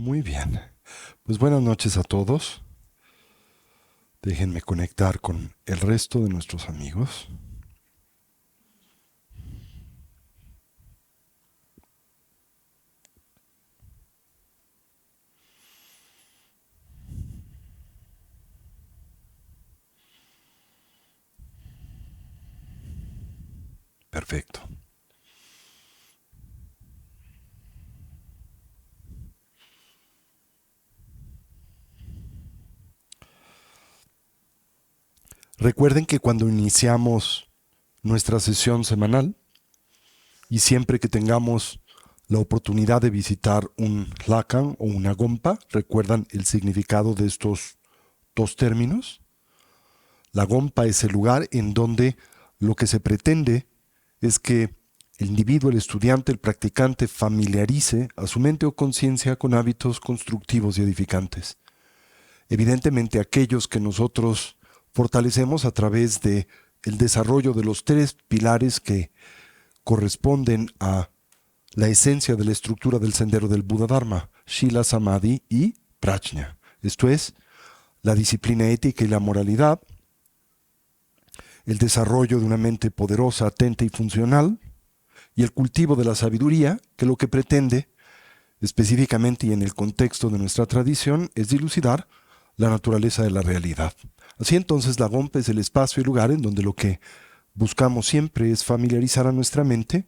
Muy bien. Pues buenas noches a todos. Déjenme conectar con el resto de nuestros amigos. Perfecto. Recuerden que cuando iniciamos nuestra sesión semanal y siempre que tengamos la oportunidad de visitar un Lacan o una Gompa, ¿recuerdan el significado de estos dos términos? La Gompa es el lugar en donde lo que se pretende es que el individuo, el estudiante, el practicante familiarice a su mente o conciencia con hábitos constructivos y edificantes. Evidentemente aquellos que nosotros fortalecemos a través de el desarrollo de los tres pilares que corresponden a la esencia de la estructura del sendero del Buda Dharma, Shila, Samadhi y Prajna. Esto es, la disciplina ética y la moralidad, el desarrollo de una mente poderosa, atenta y funcional, y el cultivo de la sabiduría, que lo que pretende, específicamente y en el contexto de nuestra tradición, es dilucidar la naturaleza de la realidad. Así entonces la Gompa es el espacio y lugar en donde lo que buscamos siempre es familiarizar a nuestra mente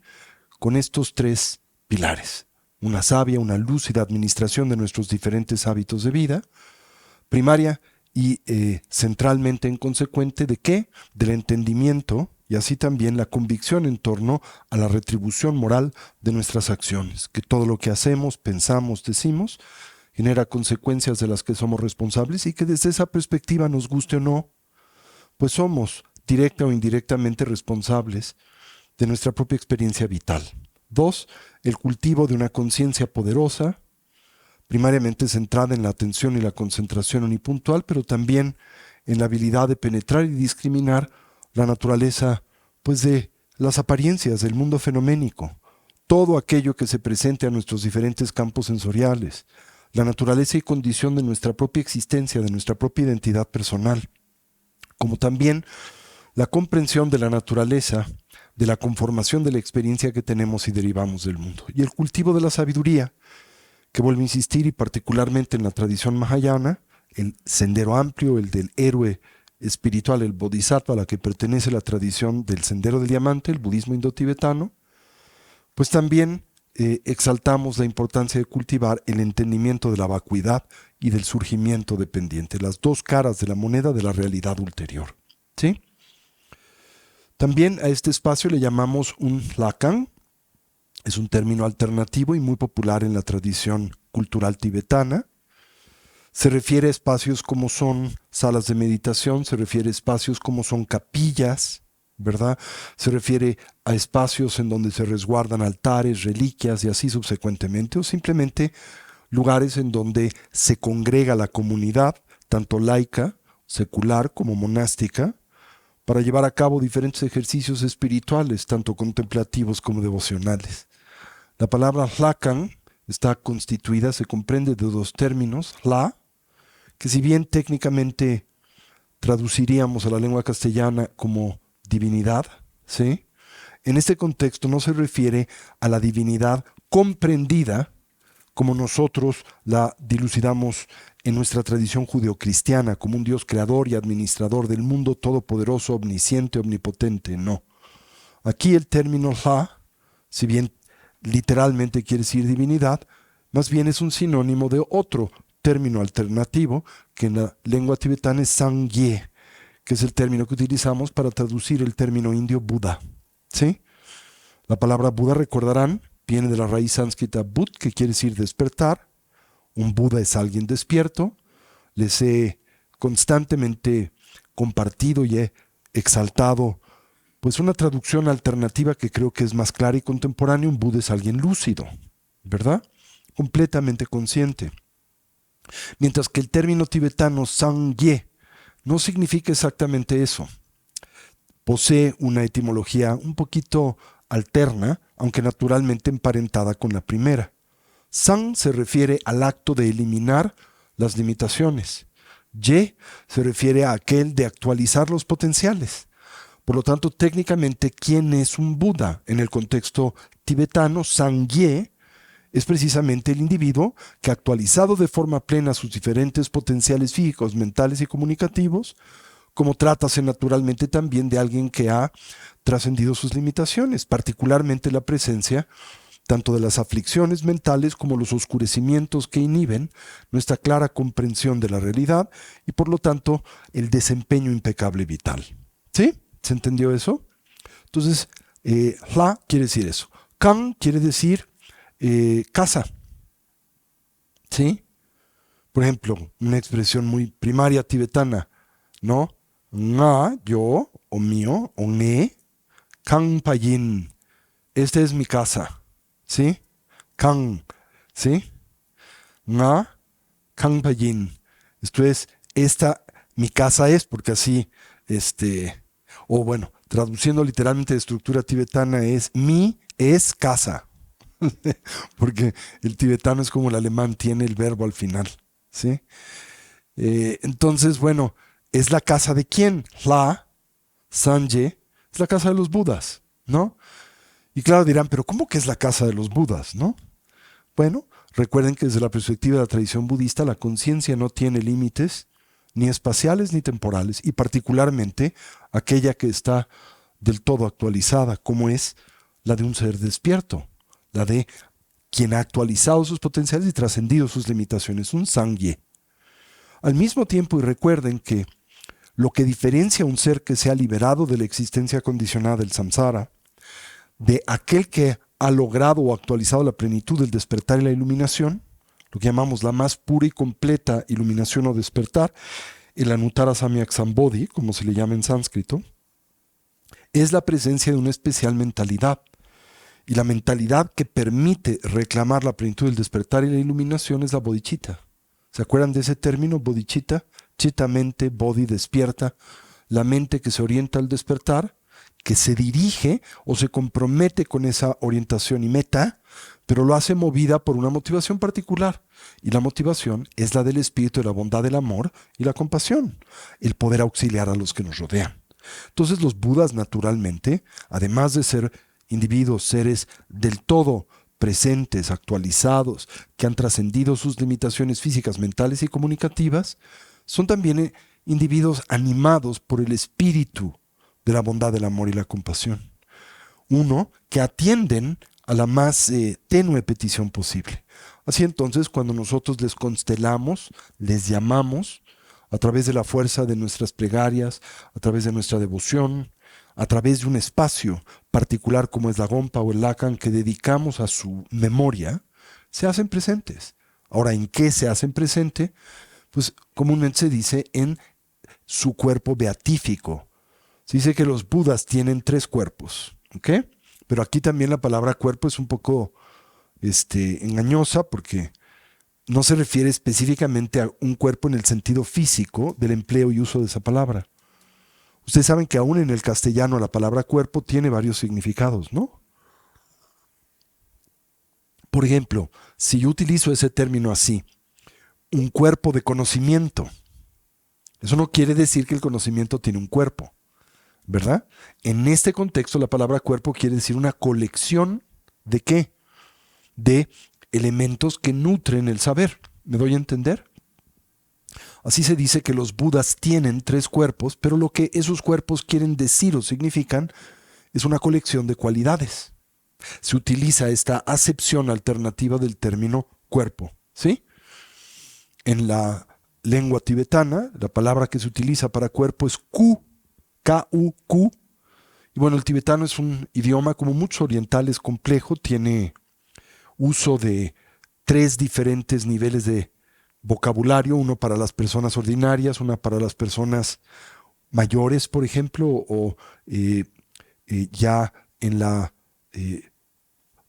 con estos tres pilares. Una sabia, una lúcida administración de nuestros diferentes hábitos de vida, primaria y centralmente en consecuente de qué? Del entendimiento y así también la convicción en torno a la retribución moral de nuestras acciones, que todo lo que hacemos, pensamos, decimos, genera consecuencias de las que somos responsables y que desde esa perspectiva, nos guste o no, pues somos directa o indirectamente responsables de nuestra propia experiencia vital. Dos, el cultivo de una conciencia poderosa, primariamente centrada en la atención y la concentración unipuntual, pero también en la habilidad de penetrar y discriminar la naturaleza, pues, de las apariencias del mundo fenoménico, todo aquello que se presente a nuestros diferentes campos sensoriales, la naturaleza y condición de nuestra propia existencia, de nuestra propia identidad personal, como también la comprensión de la naturaleza, de la conformación de la experiencia que tenemos y derivamos del mundo, y el cultivo de la sabiduría, que vuelvo a insistir, y particularmente en la tradición mahayana, el sendero amplio, el del héroe espiritual, el bodhisattva, a la que pertenece la tradición del sendero del diamante, el budismo indotibetano, pues también exaltamos la importancia de cultivar el entendimiento de la vacuidad y del surgimiento dependiente, las dos caras de la moneda de la realidad ulterior. ¿Sí? También a este espacio le llamamos un Lacan. Es un término alternativo y muy popular en la tradición cultural tibetana. Se refiere a espacios como son salas de meditación, se refiere a espacios como son capillas, ¿verdad? Se refiere a espacios en donde se resguardan altares, reliquias y así subsecuentemente, o simplemente lugares en donde se congrega la comunidad, tanto laica, secular como monástica, para llevar a cabo diferentes ejercicios espirituales, tanto contemplativos como devocionales. La palabra Lacan está constituida, se comprende de dos términos, la, que si bien técnicamente traduciríamos a la lengua castellana como divinidad, ¿sí? En este contexto no se refiere a la divinidad comprendida como nosotros la dilucidamos en nuestra tradición judeocristiana, como un Dios creador y administrador del mundo todopoderoso, omnisciente, omnipotente, no. Aquí el término la, si bien literalmente quiere decir divinidad, más bien es un sinónimo de otro término alternativo que en la lengua tibetana es Sangye, que es el término que utilizamos para traducir el término indio Buda. ¿Sí? La palabra Buda, recordarán, viene de la raíz sánscrita Bud, que quiere decir despertar. Un Buda es alguien despierto. Les he constantemente compartido y he exaltado pues una traducción alternativa que creo que es más clara y contemporánea. Un Buda es alguien lúcido, ¿verdad? Completamente consciente. Mientras que el término tibetano Sangye no significa exactamente eso. Posee una etimología un poquito alterna, aunque naturalmente emparentada con la primera. Sang se refiere al acto de eliminar las limitaciones. Ye se refiere a aquel de actualizar los potenciales. Por lo tanto, técnicamente, ¿quién es un Buda? En el contexto tibetano, Sangye es precisamente el individuo que, actualizado de forma plena sus diferentes potenciales físicos, mentales y comunicativos, como trátase naturalmente también de alguien que ha trascendido sus limitaciones, particularmente la presencia tanto de las aflicciones mentales como los oscurecimientos que inhiben nuestra clara comprensión de la realidad y por lo tanto el desempeño impecable vital. ¿Sí? ¿Se entendió eso? Entonces, Hla quiere decir eso. Kang quiere decir casa. ¿Sí? Por ejemplo, una expresión muy primaria tibetana, ¿no? Nga, yo, o mío, o ne, Kang payin. Esta es mi casa. ¿Sí? Kang. ¿Sí? Nga, Kang payin. Esto es, mi casa es, porque así, o bueno, traduciendo literalmente de estructura tibetana es, mi es casa. Porque el tibetano es como el alemán, tiene el verbo al final. ¿Sí? Entonces, bueno, ¿es la casa de quién? La, Sanje, es la casa de los Budas, ¿no? Y claro, dirán, pero ¿cómo que es la casa de los Budas, no? Bueno, recuerden que desde la perspectiva de la tradición budista, la conciencia no tiene límites, ni espaciales ni temporales, y particularmente aquella que está del todo actualizada, como es la de un ser despierto, la de quien ha actualizado sus potenciales y trascendido sus limitaciones, un Sangye. Al mismo tiempo, y recuerden que lo que diferencia a un ser que se ha liberado de la existencia condicionada del samsara, de aquel que ha logrado o actualizado la plenitud del despertar y la iluminación, lo que llamamos la más pura y completa iluminación o despertar, el Anuttara Samyak Sambodhi, como se le llama en sánscrito, es la presencia de una especial mentalidad. Y la mentalidad que permite reclamar la plenitud del despertar y la iluminación es la bodhicitta. ¿Se acuerdan de ese término, bodhicitta? Chitta, mente, bodhi, despierta. La mente que se orienta al despertar, que se dirige o se compromete con esa orientación y meta, pero lo hace movida por una motivación particular. Y la motivación es la del espíritu de la bondad, del amor y la compasión, el poder auxiliar a los que nos rodean. Entonces los Budas naturalmente, además de ser individuos, seres del todo presentes, actualizados, que han trascendido sus limitaciones físicas, mentales y comunicativas, son también individuos animados por el espíritu de la bondad, del amor y la compasión. Uno, que atienden a la más tenue petición posible. Así entonces, cuando nosotros les constelamos, les llamamos, a través de la fuerza de nuestras plegarias, a través de nuestra devoción, a través de un espacio particular como es la Gompa o el Lakan que dedicamos a su memoria, se hacen presentes. Ahora, ¿en qué se hacen presente? Pues comúnmente se dice en su cuerpo beatífico. Se dice que los Budas tienen 3 cuerpos, ¿ok? Pero aquí también la palabra cuerpo es un poco engañosa porque no se refiere específicamente a un cuerpo en el sentido físico del empleo y uso de esa palabra. Ustedes saben que aún en el castellano la palabra cuerpo tiene varios significados, ¿no? Por ejemplo, si yo utilizo ese término así, un cuerpo de conocimiento, eso no quiere decir que el conocimiento tiene un cuerpo, ¿verdad? En este contexto la palabra cuerpo quiere decir una colección ¿de qué? De elementos que nutren el saber. ¿Me doy a entender? Así se dice que los Budas tienen 3 cuerpos, pero lo que esos cuerpos quieren decir o significan es una colección de cualidades. Se utiliza esta acepción alternativa del término cuerpo, ¿sí? En la lengua tibetana, la palabra que se utiliza para cuerpo es ku, K-U-Q. Y bueno, el tibetano es un idioma como muchos orientales complejo, tiene uso de 3 diferentes niveles de vocabulario, uno para las personas ordinarias, una para las personas mayores, por ejemplo, o ya en la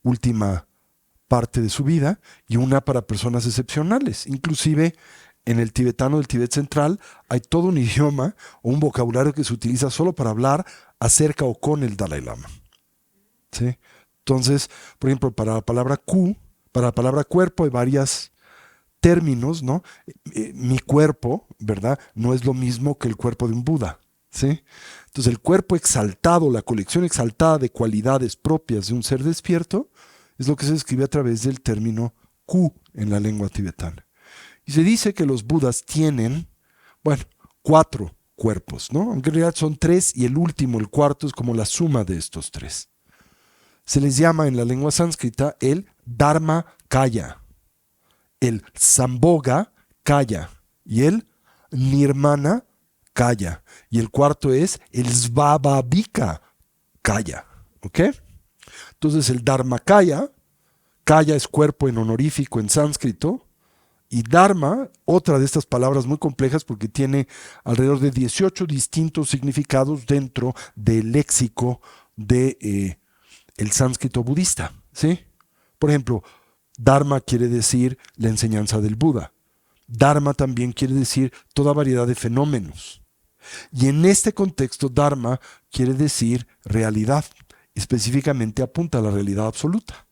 última parte de su vida, y una para personas excepcionales. Inclusive en el tibetano del Tíbet central hay todo un idioma o un vocabulario que se utiliza solo para hablar acerca o con el Dalai Lama. ¿Sí? Entonces, por ejemplo, para la palabra Q, Para la palabra cuerpo hay varios términos, ¿no? Mi cuerpo, ¿verdad? No es lo mismo que el cuerpo de un Buda, ¿sí? Entonces el cuerpo exaltado, la colección exaltada de cualidades propias de un ser despierto, es lo que se escribe a través del término Ku en la lengua tibetana. Y se dice que los Budas tienen, bueno, 4 cuerpos, ¿no? Aunque en realidad son 3 y el último, el cuarto, es como la suma de estos 3. Se les llama en la lengua sánscrita el Dharmakaya, el Sambhoga Kaya y el Nirmana Kaya. Y el cuarto es el Svabhavika Kaya. ¿Ok? Entonces el Dharmakaya, Kaya es cuerpo en honorífico en sánscrito, y Dharma, otra de estas palabras muy complejas porque tiene alrededor de 18 distintos significados dentro del léxico de el sánscrito budista, ¿sí? Por ejemplo, Dharma quiere decir la enseñanza del Buda. Dharma también quiere decir toda variedad de fenómenos. Y en este contexto, Dharma quiere decir realidad. Específicamente apunta a la realidad absoluta.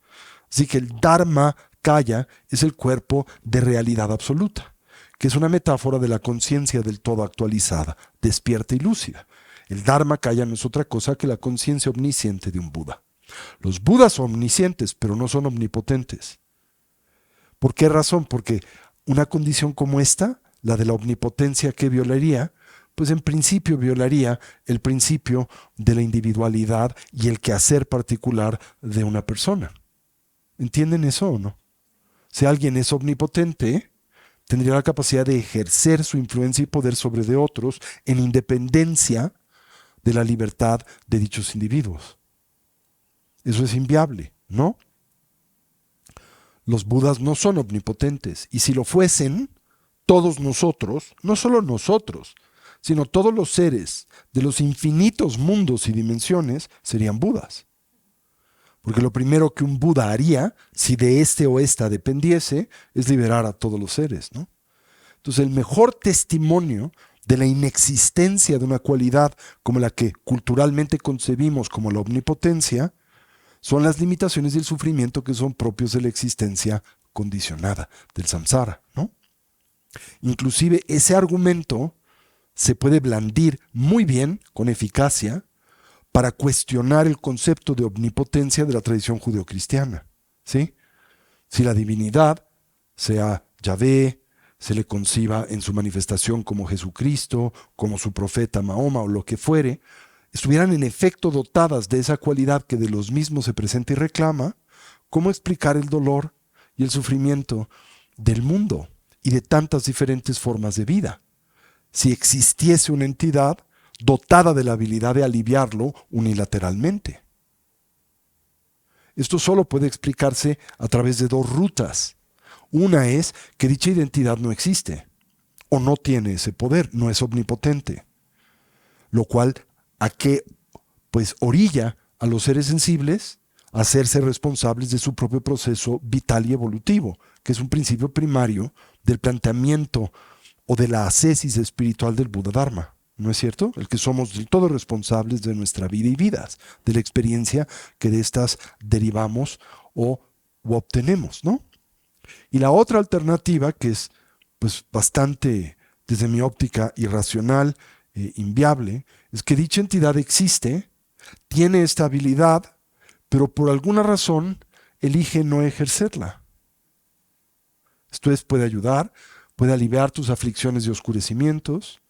Así que el Dharma Kaya es el cuerpo de realidad absoluta, que es una metáfora de la conciencia del todo actualizada, despierta y lúcida. El Dharma Kaya no es otra cosa que la conciencia omnisciente de un Buda. Los Budas son omniscientes, pero no son omnipotentes. ¿Por qué razón? Porque una condición como esta, la de la omnipotencia, que violaría, pues en principio violaría el principio de la individualidad y el quehacer particular de una persona. ¿Entienden eso o no? Si alguien es omnipotente, tendría la capacidad de ejercer su influencia y poder sobre de otros en independencia de la libertad de dichos individuos. Eso es inviable, ¿no? Los Budas no son omnipotentes, y si lo fuesen, todos nosotros, no solo nosotros, sino todos los seres de los infinitos mundos y dimensiones serían Budas. Porque lo primero que un Buda haría, si de este o esta dependiese, es liberar a todos los seres, ¿no? Entonces, el mejor testimonio de la inexistencia de una cualidad como la que culturalmente concebimos como la omnipotencia son las limitaciones y el sufrimiento que son propios de la existencia condicionada, del samsara, ¿no? Inclusive ese argumento se puede blandir muy bien, con eficacia, para cuestionar el concepto de omnipotencia de la tradición judeocristiana, ¿sí? Si la divinidad, sea Yahvé, se le conciba en su manifestación como Jesucristo, como su profeta Mahoma o lo que fuere, estuvieran en efecto dotadas de esa cualidad que de los mismos se presenta y reclama, ¿cómo explicar el dolor y el sufrimiento del mundo y de tantas diferentes formas de vida? Si existiese una entidad dotada de la habilidad de aliviarlo unilateralmente. Esto solo puede explicarse a través de 2 rutas. Una es que dicha identidad no existe o no tiene ese poder, no es omnipotente, lo cual a qué pues orilla a los seres sensibles a hacerse responsables de su propio proceso vital y evolutivo, que es un principio primario del planteamiento o de la ascesis espiritual del Buda Dharma. ¿No es cierto? El que somos del todo responsables de nuestra vida y vidas, de la experiencia que de estas derivamos o obtenemos, ¿no? Y la otra alternativa, que es pues bastante, desde mi óptica, irracional, inviable, es que dicha entidad existe, tiene esta habilidad, pero por alguna razón elige no ejercerla. Esto es, puede ayudar, puede aliviar tus aflicciones y oscurecimientos,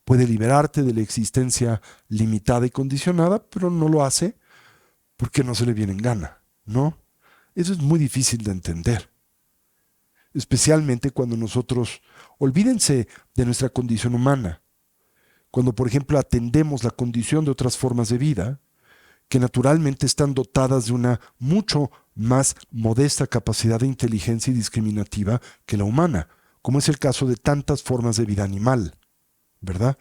puede liberarte de la existencia limitada y condicionada, pero no lo hace porque no se le viene en gana, ¿no? Eso es muy difícil de entender. Especialmente cuando nosotros, olvídense de nuestra condición humana, cuando por ejemplo atendemos la condición de otras formas de vida, que naturalmente están dotadas de una mucho más modesta capacidad de inteligencia y discriminativa que la humana, como es el caso de tantas formas de vida animal, ¿verdad?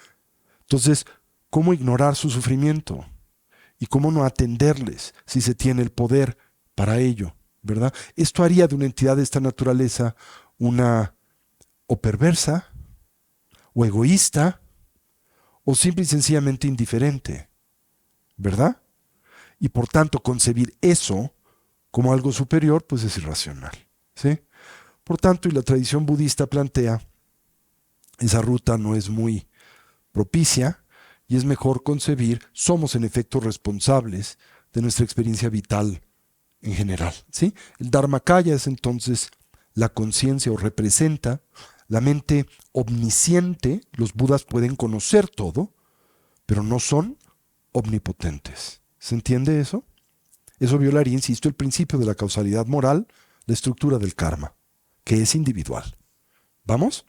Entonces, ¿cómo ignorar su sufrimiento? ¿Y cómo no atenderles si se tiene el poder para ello? ¿Verdad? Esto haría de una entidad de esta naturaleza una o perversa, o egoísta, o simple y sencillamente indiferente, ¿verdad? Y por tanto concebir eso como algo superior, pues es irracional. ¿sí? Por tanto, y la tradición budista plantea, esa ruta no es muy propicia y es mejor concebir, somos en efecto responsables de nuestra experiencia vital en general, ¿sí? El Dharmakaya es entonces la conciencia o representa la mente omnisciente. Los budas pueden conocer todo, pero no son omnipotentes. ¿Se entiende eso? Eso violaría, insisto, el principio de la causalidad moral, la estructura del karma, que es individual. ¿Vamos?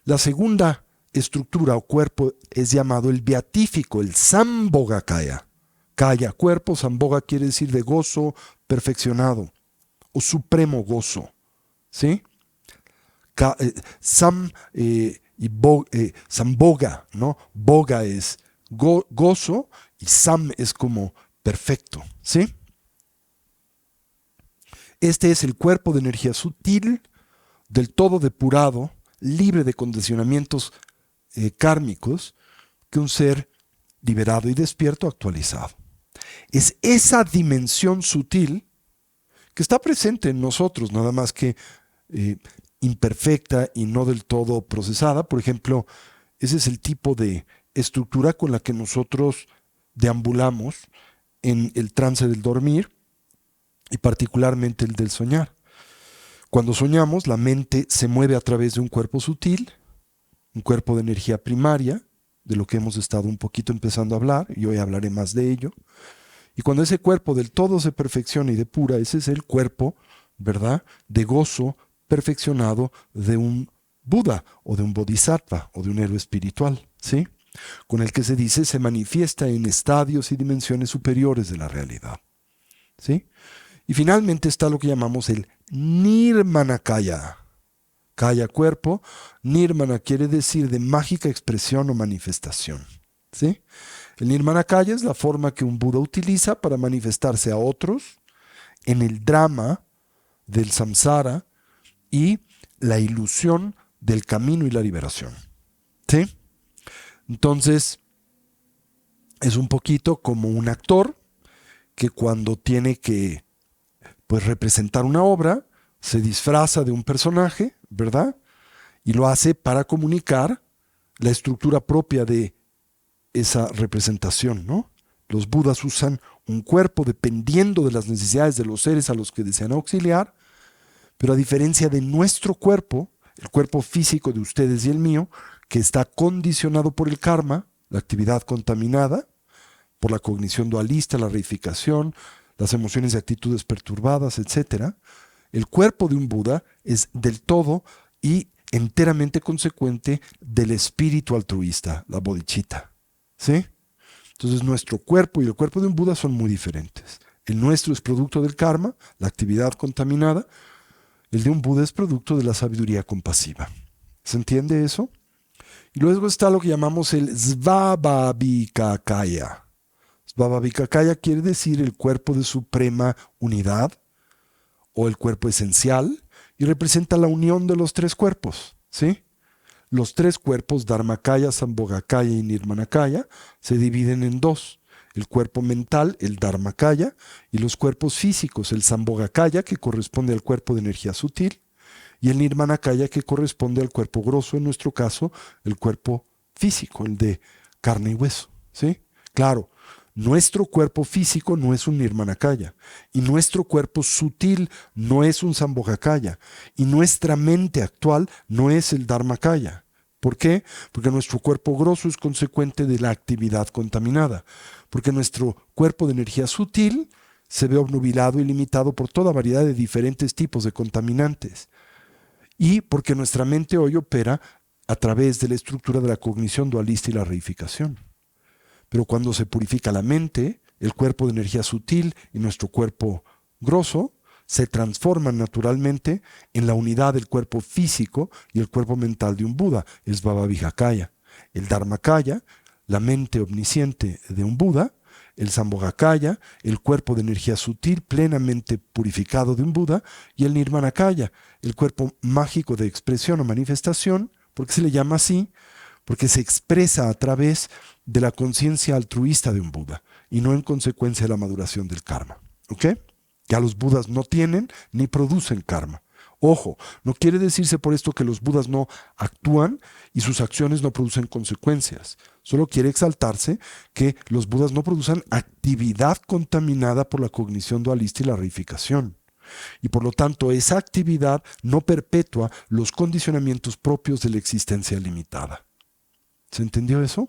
La segunda estructura o cuerpo es llamado el beatífico, el Sambhogakaya. Kaya, cuerpo, Sambhoga quiere decir de gozo perfeccionado o supremo gozo. ¿Sí? Sambhoga, ¿no? Boga es gozo y Sam es como perfecto. ¿Sí? Este es el cuerpo de energía sutil, del todo depurado, libre de condicionamientos kármicos, que un ser liberado y despierto actualizado. Es esa dimensión sutil que está presente en nosotros, nada más que imperfecta y no del todo procesada. Por ejemplo, ese es el tipo de estructura con la que nosotros deambulamos en el trance del dormir y particularmente el del soñar. Cuando soñamos, la mente se mueve a través de un cuerpo sutil, un cuerpo de energía primaria, de lo que hemos estado un poquito empezando a hablar, y hoy hablaré más de ello. Y cuando ese cuerpo del todo se perfecciona y depura, ese es el cuerpo, ¿verdad?, de gozo perfeccionado de un Buda o de un Bodhisattva o de un héroe espiritual, ¿sí? Con el que se dice se manifiesta en estadios y dimensiones superiores de la realidad, ¿sí? Y finalmente está lo que llamamos el Nirmanakaya. Kaya, cuerpo. Nirmana quiere decir de mágica expresión o manifestación, ¿sí? El Nirmanakaya es la forma que un Buda utiliza para manifestarse a otros en el drama del samsara y la ilusión del camino y la liberación, ¿sí? Entonces, es un poquito como un actor que cuando tiene que, pues, representar una obra, se disfraza de un personaje, ¿verdad? Y lo hace para comunicar la estructura propia de esa representación, ¿no? Los budas usan un cuerpo dependiendo de las necesidades de los seres a los que desean auxiliar, pero a diferencia de nuestro cuerpo, el cuerpo físico de ustedes y el mío, que está condicionado por el karma, la actividad contaminada, por la cognición dualista, la reificación, las emociones y actitudes perturbadas, etc., el cuerpo de un Buda es del todo y enteramente consecuente del espíritu altruista, la bodhicitta, ¿sí? Entonces nuestro cuerpo y el cuerpo de un Buda son muy diferentes. El nuestro es producto del karma, la actividad contaminada. El de un Buda es producto de la sabiduría compasiva. ¿Se entiende eso? Y luego está lo que llamamos el Svabhavikakaya. Svabhavikakaya quiere decir el cuerpo de suprema unidad o el cuerpo esencial y representa la unión de los tres cuerpos, ¿sí? Los tres cuerpos, Dharmakaya, Sambhogakaya y Nirmanakaya, se dividen en dos. El cuerpo mental, el Dharmakaya, y los cuerpos físicos, el Sambhogakaya, que corresponde al cuerpo de energía sutil, y el Nirmanakaya, que corresponde al cuerpo grosso, en nuestro caso, el cuerpo físico, el de carne y hueso, ¿sí? Claro, nuestro cuerpo físico no es un Nirmanakaya, y nuestro cuerpo sutil no es un Sambhogakaya, y nuestra mente actual no es el Dharmakaya. ¿Por qué? Porque nuestro cuerpo grosso es consecuente de la actividad contaminada, porque nuestro cuerpo de energía sutil se ve obnubilado y limitado por toda variedad de diferentes tipos de contaminantes, y porque nuestra mente hoy opera a través de la estructura de la cognición dualista y la reificación. Pero cuando se purifica la mente, el cuerpo de energía sutil y nuestro cuerpo grosso se transforman naturalmente en la unidad del cuerpo físico y el cuerpo mental de un Buda, el Svabhavikakaya. El Dharmakaya, la mente omnisciente de un Buda, el Sambhogakaya, el cuerpo de energía sutil plenamente purificado de un Buda, y el Nirmanakaya, el cuerpo mágico de expresión o manifestación. ¿Por qué se le llama así? Porque se expresa a través de la conciencia altruista de un Buda y no en consecuencia de la maduración del karma. ¿Ok? Ya los Budas no tienen ni producen karma. Ojo, no quiere decirse por esto que los budas no actúan y sus acciones no producen consecuencias. Solo quiere exaltarse que los budas no producen actividad contaminada por la cognición dualista y la reificación. Y por lo tanto, esa actividad no perpetúa los condicionamientos propios de la existencia limitada. ¿Se entendió eso?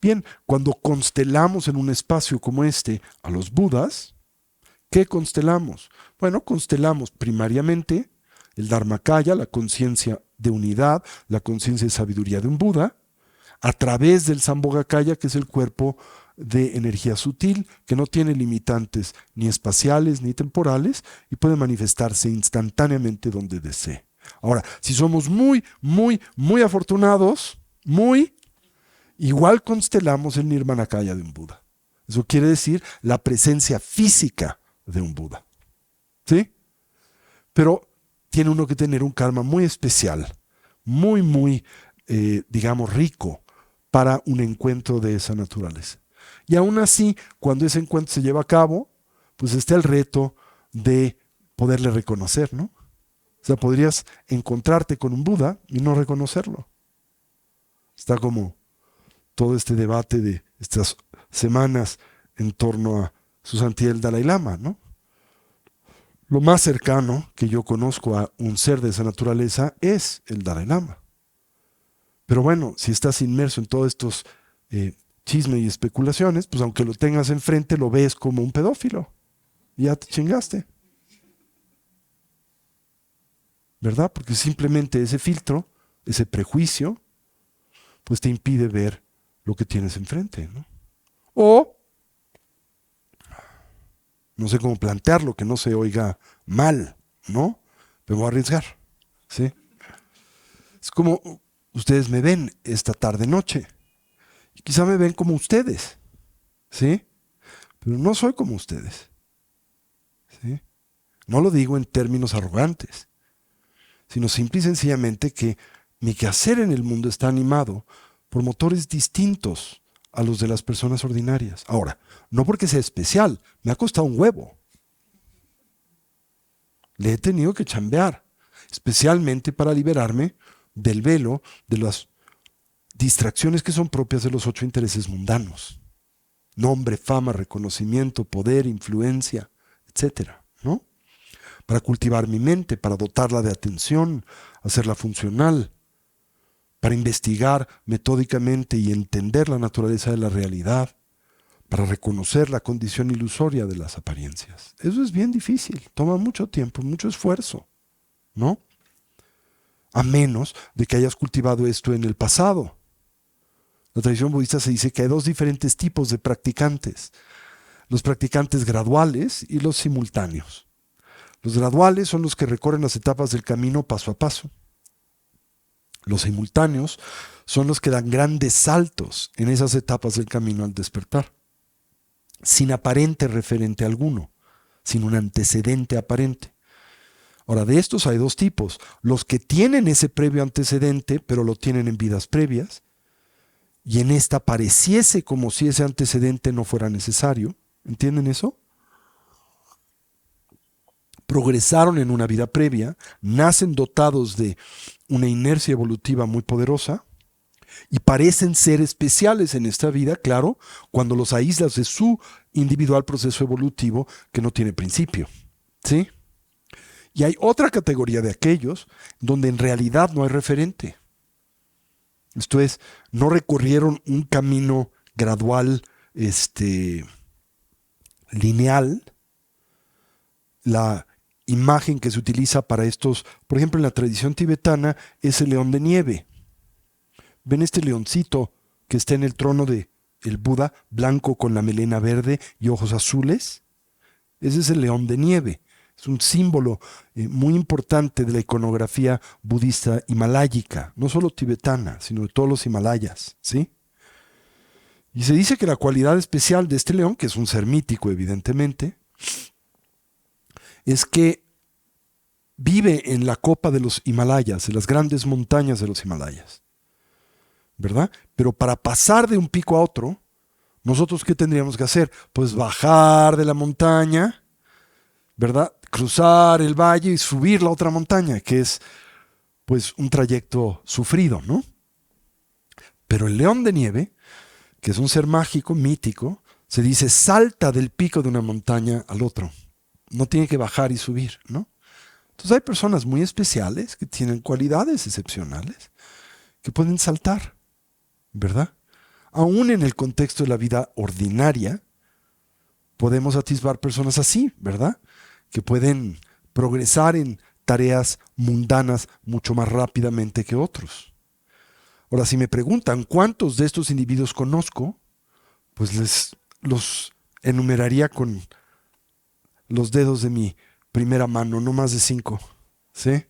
Bien, cuando constelamos en un espacio como este a los budas, ¿qué constelamos? Bueno, constelamos primariamente el Dharmakaya, la conciencia de unidad, la conciencia de sabiduría de un Buda, a través del Sambhogakaya, que es el cuerpo de energía sutil, que no tiene limitantes ni espaciales ni temporales y puede manifestarse instantáneamente donde desee. Ahora, si somos muy afortunados, igual constelamos el Nirmanakaya de un Buda. Eso quiere decir la presencia física de un Buda. ¿Sí? Pero tiene uno que tener un karma muy especial, digamos, rico para un encuentro de esa naturaleza. Y aún así, cuando ese encuentro se lleva a cabo, pues está el reto de poderle reconocer, ¿no? O sea, podrías encontrarte con un Buda y no reconocerlo. Está como todo este debate de estas semanas en torno a su santidad el Dalai Lama, ¿no? Lo más cercano que yo conozco a un ser de esa naturaleza es el Dalai Lama. Pero bueno, si estás inmerso en todos estos chismes y especulaciones, pues aunque lo tengas enfrente, lo ves como un pedófilo. Y ya te chingaste. ¿Verdad? Porque simplemente ese filtro, ese prejuicio, pues te impide ver lo que tienes enfrente, ¿no? O, no sé cómo plantearlo, que no se oiga mal, ¿no? Me voy a arriesgar, ¿sí? Es como ustedes me ven esta tarde-noche. Y quizá me ven como ustedes, ¿sí? Pero no soy como ustedes, ¿sí? No lo digo en términos arrogantes, sino simple y sencillamente que mi quehacer en el mundo está animado por motores distintos a los de las personas ordinarias. Ahora, no porque sea especial, me ha costado un huevo. Le he tenido que chambear, especialmente para liberarme del velo de las distracciones que son propias de los 8 intereses mundanos. Nombre, fama, reconocimiento, poder, influencia, etcétera, ¿no? Para cultivar mi mente, para dotarla de atención, hacerla funcional, para investigar metódicamente y entender la naturaleza de la realidad, para reconocer la condición ilusoria de las apariencias. Eso es bien difícil, toma mucho tiempo, mucho esfuerzo, ¿no? A menos de que hayas cultivado esto en el pasado. La tradición budista se dice que hay 2 diferentes tipos de practicantes. Los practicantes graduales y los simultáneos. Los graduales son los que recorren las etapas del camino paso a paso. Los simultáneos son los que dan grandes saltos en esas etapas del camino al despertar, sin aparente referente alguno, sin un antecedente aparente. Ahora, de estos hay 2 tipos. Los que tienen ese previo antecedente, pero lo tienen en vidas previas, y en esta pareciese como si ese antecedente no fuera necesario. ¿Entienden eso? Progresaron en una vida previa, nacen dotados de una inercia evolutiva muy poderosa y parecen ser especiales en esta vida, claro, cuando los aíslas de su individual proceso evolutivo que no tiene principio. ¿Sí? Y hay otra categoría de aquellos donde en realidad no hay referente. Esto es, no recorrieron un camino gradual, lineal. La imagen que se utiliza para estos, por ejemplo, en la tradición tibetana, es el león de nieve. ¿Ven este leoncito que está en el trono de el Buda, blanco con la melena verde y ojos azules? Ese es el león de nieve. Es un símbolo muy importante de la iconografía budista himalayica, no solo tibetana, sino de todos los Himalayas, ¿sí? Y se dice que la cualidad especial de este león, que es un ser mítico evidentemente, es que vive en la copa de los Himalayas, en las grandes montañas de los Himalayas, ¿verdad? Pero para pasar de un pico a otro, ¿nosotros qué tendríamos que hacer? Pues bajar de la montaña, ¿verdad? cruzar el valle y subir la otra montaña, que es pues un trayecto sufrido, ¿no? Pero el león de nieve, que es un ser mágico, mítico, se dice salta del pico de una montaña al otro. No tiene que bajar y subir, ¿no? Entonces hay personas muy especiales que tienen cualidades excepcionales que pueden saltar, ¿verdad? Aún en el contexto de la vida ordinaria, podemos atisbar personas así, ¿verdad? Que pueden progresar en tareas mundanas mucho más rápidamente que otros. Ahora, si me preguntan cuántos de estos individuos conozco, pues los enumeraría con los dedos de mi primera mano, no más de 5, ¿sí?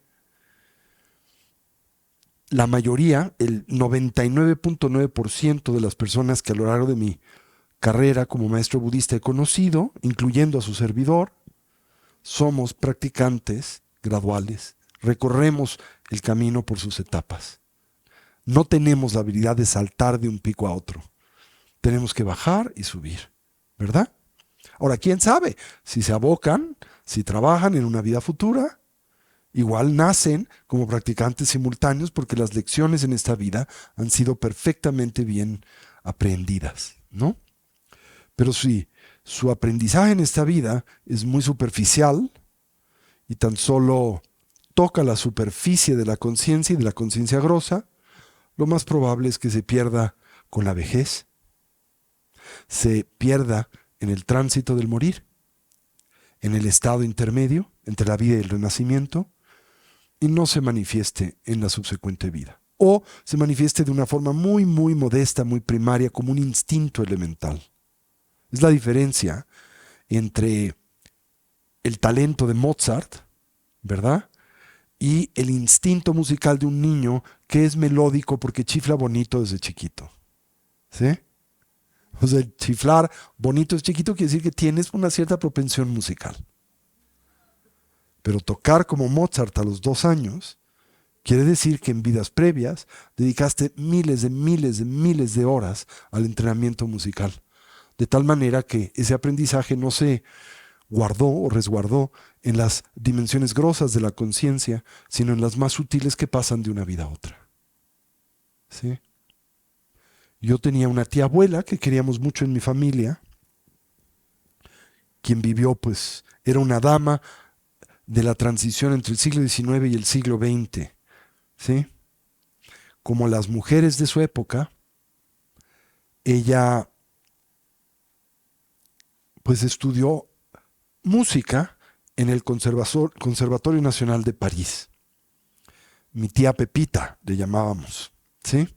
La mayoría, el 99.9% de las personas que a lo largo de mi carrera como maestro budista he conocido, incluyendo a su servidor, somos practicantes graduales, recorremos el camino por sus etapas. No tenemos la habilidad de saltar de un pico a otro. Tenemos que bajar y subir, ¿verdad? Ahora, ¿quién sabe? Si se abocan, si trabajan en una vida futura, igual nacen como practicantes simultáneos porque las lecciones en esta vida han sido perfectamente bien aprendidas, ¿no? Pero si su aprendizaje en esta vida es muy superficial y tan solo toca la superficie de la conciencia y de la conciencia grosa, lo más probable es que se pierda con la vejez, se pierda en el tránsito del morir, en el estado intermedio entre la vida y el renacimiento, y no se manifieste en la subsecuente vida. O se manifieste de una forma muy, muy modesta, muy primaria, como un instinto elemental. Es la diferencia entre el talento de Mozart, ¿verdad? Y el instinto musical de un niño que es melódico porque chifla bonito desde chiquito. ¿Sí? O sea, chiflar bonito desde chiquito quiere decir que tienes una cierta propensión musical. Pero tocar como Mozart a los 2 años quiere decir que en vidas previas dedicaste miles de horas al entrenamiento musical. De tal manera que ese aprendizaje no se guardó o resguardó en las dimensiones grosas de la conciencia, sino en las más sutiles que pasan de una vida a otra. ¿Sí? Yo tenía una tía abuela que queríamos mucho en mi familia, quien vivió, pues, era una dama de la transición entre el siglo XIX y el siglo XX. ¿Sí? Como las mujeres de su época, ella pues estudió música en el Conservatorio Nacional de París. Mi tía Pepita, le llamábamos, ¿sí?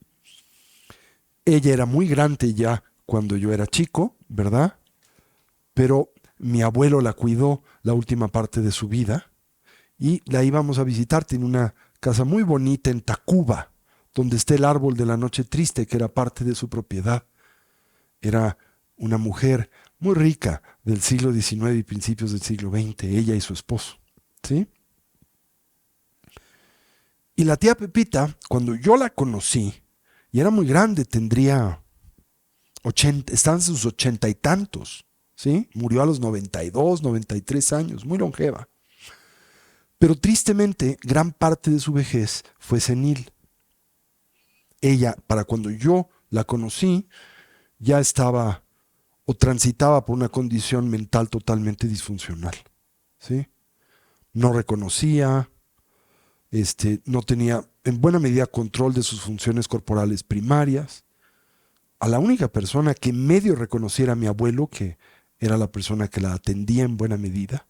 Ella era muy grande ya cuando yo era chico, ¿verdad? Pero mi abuelo la cuidó la última parte de su vida y la íbamos a visitar. Tiene una casa muy bonita en Tacuba, donde está el árbol de la noche triste, que era parte de su propiedad. Era una mujer muy rica del siglo XIX y principios del siglo XX, ella y su esposo, ¿sí? Y la tía Pepita, cuando yo la conocí, y era muy grande, tendría 80, estaba en sus 80 y tantos, ¿sí? Murió a los 92, 93 años, muy longeva. Pero tristemente, gran parte de su vejez fue senil. Ella, para cuando yo la conocí, ya estaba o transitaba por una condición mental totalmente disfuncional, ¿sí? No reconocía, no tenía en buena medida control de sus funciones corporales primarias. A la única persona que medio reconociera a mi abuelo, que era la persona que la atendía en buena medida,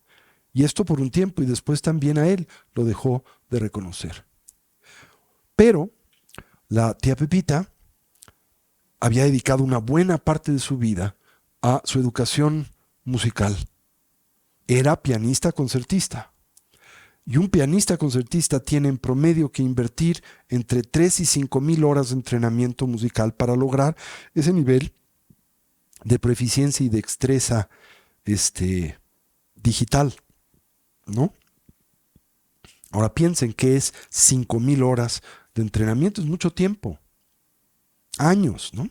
y esto por un tiempo, y después también a él lo dejó de reconocer. Pero la tía Pepita había dedicado una buena parte de su vida a su educación musical. Era pianista concertista. Y un pianista concertista tiene en promedio que invertir entre 3 y 5 mil horas de entrenamiento musical para lograr ese nivel de proficiencia y destreza digital, ¿no? Ahora piensen que es 5 mil horas de entrenamiento, es mucho tiempo, años, ¿no?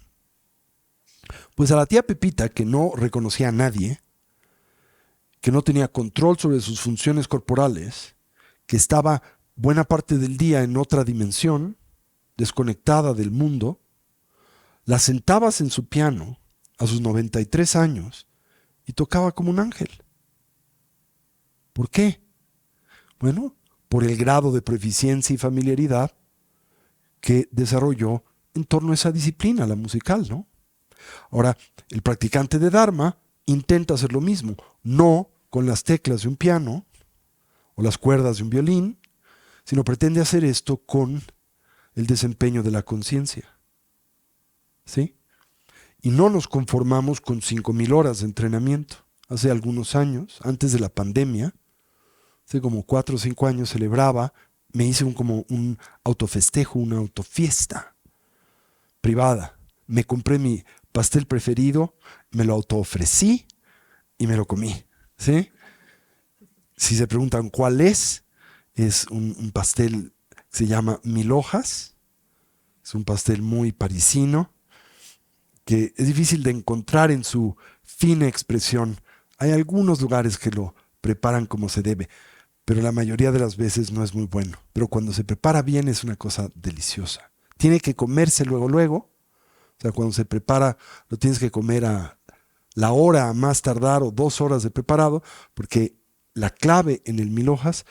Pues a la tía Pepita, que no reconocía a nadie, que no tenía control sobre sus funciones corporales, que estaba buena parte del día en otra dimensión, desconectada del mundo, la sentabas en su piano a sus 93 años y tocaba como un ángel. ¿Por qué? Bueno, por el grado de proficiencia y familiaridad que desarrolló en torno a esa disciplina, la musical, ¿no? Ahora, el practicante de Dharma intenta hacer lo mismo, no con las teclas de un piano o las cuerdas de un violín, sino pretende hacer esto con el desempeño de la conciencia. ¿Sí? Y no nos conformamos con 5,000 horas de entrenamiento. Hace algunos años, antes de la pandemia, hace como 4 o 5 años celebraba, me hice como un autofestejo, una autofiesta privada. Me compré mi pastel preferido, me lo autoofrecí y me lo comí. ¿Sí? Si se preguntan cuál es un pastel que se llama 1000 hojas. Es un pastel muy parisino, que es difícil de encontrar en su fina expresión. Hay algunos lugares que lo preparan como se debe, pero la mayoría de las veces no es muy bueno. Pero cuando se prepara bien es una cosa deliciosa. Tiene que comerse luego, luego. O sea, cuando se prepara, lo tienes que comer a la hora a más tardar o 2 horas de preparado, porque la clave en el 1000 hojas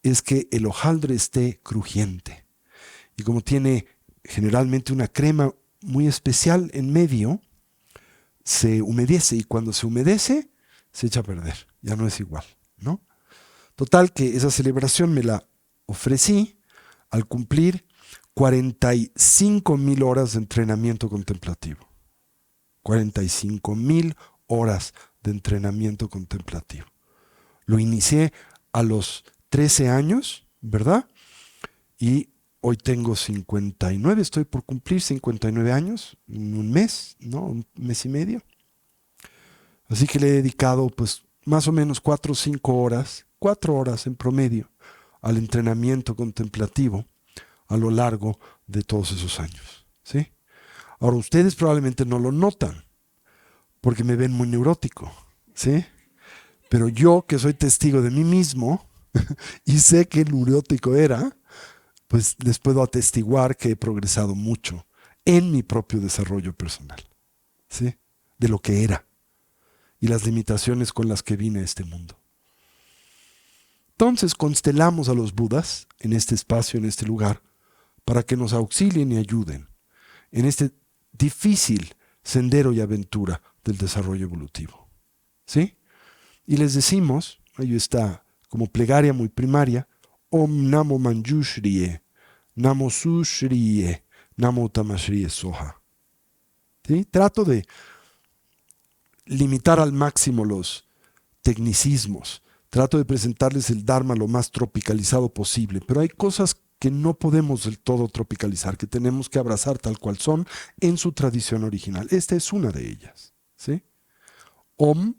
es que el hojaldre esté crujiente. Y como tiene generalmente una crema muy especial en medio, se humedece, y cuando se humedece se echa a perder, ya no es igual, ¿no? Total que esa celebración me la ofrecí al cumplir 45,000 horas de entrenamiento contemplativo. 45,000 horas de entrenamiento contemplativo. Lo inicié a los 13 años, ¿verdad? Y hoy tengo 59, estoy por cumplir 59 años, en un mes, ¿no? Un mes y medio. Así que le he dedicado pues más o menos 4 o 5 horas, 4 horas en promedio, al entrenamiento contemplativo a lo largo de todos esos años, ¿sí? Ahora, ustedes probablemente no lo notan, porque me ven muy neurótico, ¿sí? Pero yo, que soy testigo de mí mismo, y sé qué neurótico era, pues les puedo atestiguar que he progresado mucho en mi propio desarrollo personal, ¿sí? De lo que era y las limitaciones con las que vine a este mundo. Entonces constelamos a los Budas en este espacio, en este lugar, para que nos auxilien y ayuden en este difícil sendero y aventura del desarrollo evolutivo, ¿sí? Y les decimos, ahí está como plegaria muy primaria, Om Namo Manjushriye, Namo Sushriye, Namo Tamashriye Soha. ¿Sí? Trato de limitar al máximo los tecnicismos. Trato de presentarles el Dharma lo más tropicalizado posible, pero hay cosas que no podemos del todo tropicalizar, que tenemos que abrazar tal cual son en su tradición original. Esta es una de ellas, ¿sí? Om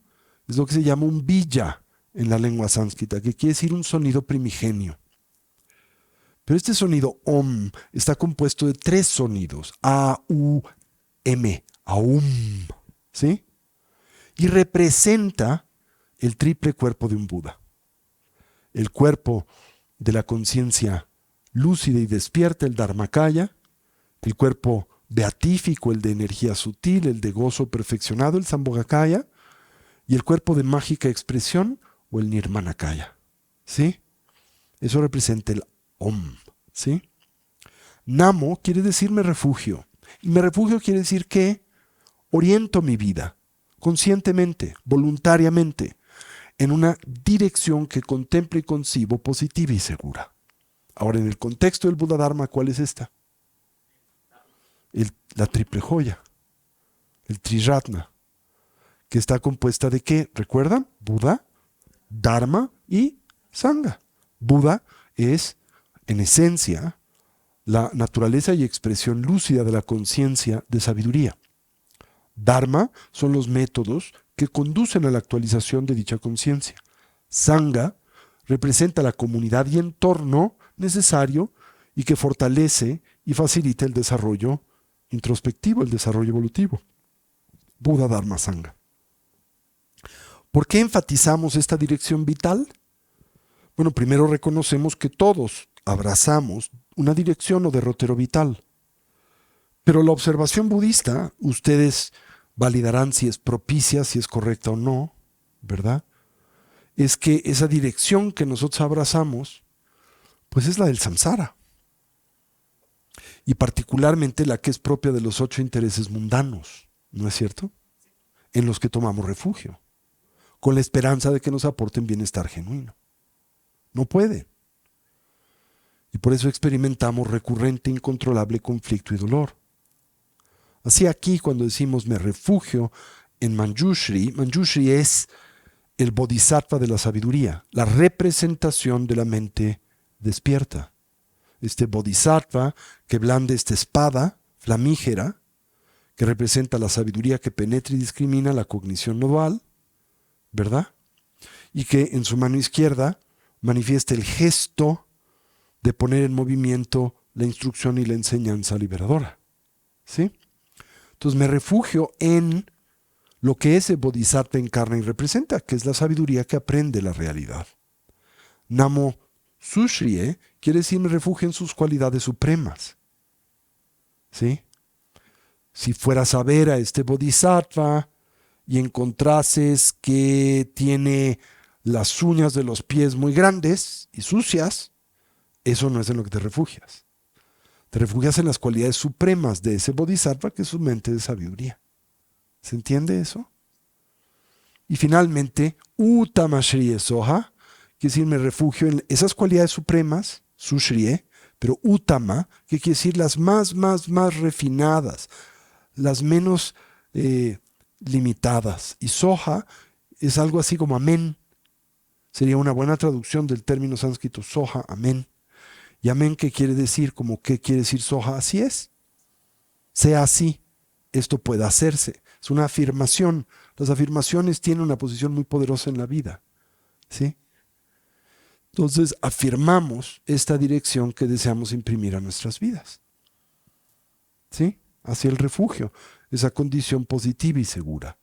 es lo que se llama un bija en la lengua sánscrita, que quiere decir un sonido primigenio. Pero este sonido Om está compuesto de 3 sonidos, A, U, M, Aum, ¿sí? Y representa el triple cuerpo de un Buda. El cuerpo de la conciencia lúcida y despierta, el Dharmakaya, el cuerpo beatífico, el de energía sutil, el de gozo perfeccionado, el Sambhogakaya, y el cuerpo de mágica expresión o el Nirmanakaya, ¿sí? Eso representa el Om, ¿sí? Namo quiere decir me refugio, y me refugio quiere decir que oriento mi vida conscientemente, voluntariamente, en una dirección que contemple y concibo positiva y segura. Ahora, en el contexto del Buda Dharma, ¿cuál es esta? La triple joya, el Triratna, que está compuesta de ¿qué? ¿Recuerdan? Buda, Dharma y Sangha. Buda es, en esencia, la naturaleza y expresión lúcida de la conciencia de sabiduría. Dharma son los métodos que conducen a la actualización de dicha conciencia. Sangha representa la comunidad y entorno necesario y que fortalece y facilita el desarrollo introspectivo, el desarrollo evolutivo. Buda, Dharma, Sangha. ¿Por qué enfatizamos esta dirección vital? Bueno, primero reconocemos que todos abrazamos una dirección o derrotero vital. Pero la observación budista, ustedes validarán si es propicia, si es correcta o no, ¿verdad? Es que esa dirección que nosotros abrazamos, pues es la del samsara. Y particularmente la que es propia de los 8 intereses mundanos, ¿no es cierto? En los que tomamos refugio, con la esperanza de que nos aporten bienestar genuino. No puede. Y por eso experimentamos recurrente, incontrolable conflicto y dolor. Así aquí cuando decimos me refugio en Manjushri, Manjushri es el bodhisattva de la sabiduría, la representación de la mente despierta. Este bodhisattva que blande esta espada flamígera, que representa la sabiduría que penetra y discrimina la cognición nodal, ¿verdad? Y que en su mano izquierda manifiesta el gesto de poner en movimiento la instrucción y la enseñanza liberadora. ¿Sí? Entonces me refugio en lo que ese bodhisattva encarna y representa, que es la sabiduría que aprende la realidad. Namo Sushrie quiere decir me refugio en sus cualidades supremas. ¿Sí? Si fueras a ver a este bodhisattva y encontrases que tiene las uñas de los pies muy grandes y sucias, eso no es en lo que te refugias. Te refugias en las cualidades supremas de ese bodhisattva, que es su mente de sabiduría. ¿Se entiende eso? Y finalmente, Uttama Shriye Soha, quiere decir me refugio en esas cualidades supremas, Sushriye, pero Uttama, que quiere decir las más refinadas, las menos limitadas. Y Soha es algo así como amén. Sería una buena traducción del término sánscrito Soha, amén. Y amén, ¿qué quiere decir? Como ¿qué quiere decir Soha? Así es. Sea así. Esto puede hacerse. Es una afirmación. Las afirmaciones tienen una posición muy poderosa en la vida. ¿Sí? Entonces afirmamos esta dirección que deseamos imprimir a nuestras vidas. ¿Sí? Hacia el refugio. Esa condición positiva y segura.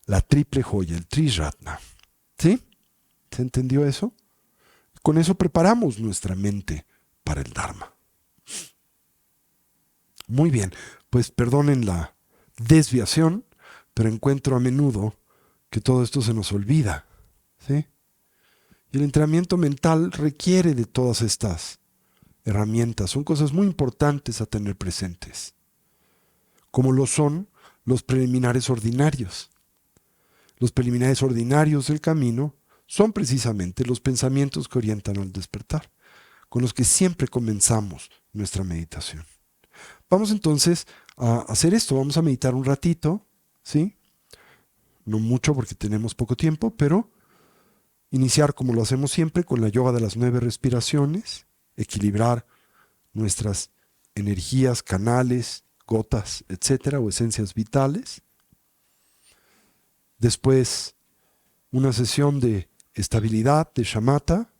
La triple joya, el Triratna. ¿Sí? ¿Se entendió eso? Con eso preparamos nuestra mente para el Dharma. Muy bien, pues perdonen la desviación, pero encuentro a menudo que todo esto se nos olvida. ¿Sí? Y el entrenamiento mental requiere de todas estas herramientas. Son cosas muy importantes a tener presentes, como lo son los preliminares ordinarios. Los preliminares ordinarios del camino son precisamente los pensamientos que orientan al despertar, con los que siempre comenzamos nuestra meditación. Vamos entonces a hacer esto, vamos a meditar un ratito, ¿sí? No mucho porque tenemos poco tiempo, pero iniciar como lo hacemos siempre con la yoga de las 9 respiraciones, equilibrar nuestras energías, canales, gotas, etcétera, o esencias vitales. Después, una sesión de estabilidad, de shamatha,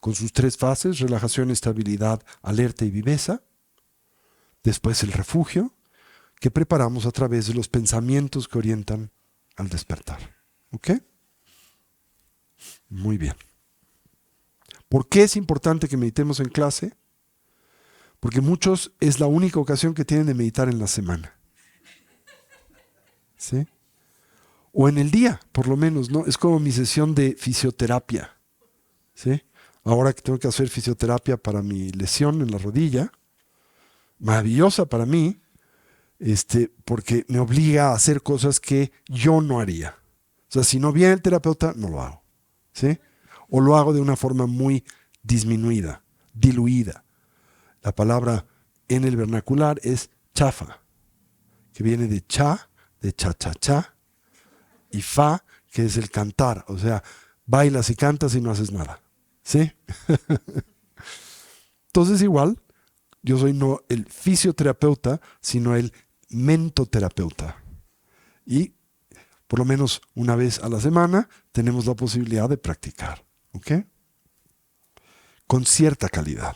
con sus 3 fases, relajación, estabilidad, alerta y viveza. Después el refugio, que preparamos a través de los pensamientos que orientan al despertar. ¿Ok? Muy bien. ¿Por qué es importante que meditemos en clase? Porque muchos es la única ocasión que tienen de meditar en la semana. ¿Sí? O en el día, por lo menos, ¿no? Es como mi sesión de fisioterapia. ¿Sí? Ahora que tengo que hacer fisioterapia para mi lesión en la rodilla, maravillosa para mí, porque me obliga a hacer cosas que yo no haría. O sea, si no viene el terapeuta, no lo hago. ¿Sí? O lo hago de una forma muy disminuida, diluida. La palabra en el vernacular es chafa, que viene de cha, de cha, y fa, que es el cantar. O sea, bailas y cantas y no haces nada. ¿Sí? Entonces igual, yo soy no el fisioterapeuta, sino el mentoterapeuta. Y por lo menos una vez a la semana tenemos la posibilidad de practicar. ¿Ok? Con cierta calidad.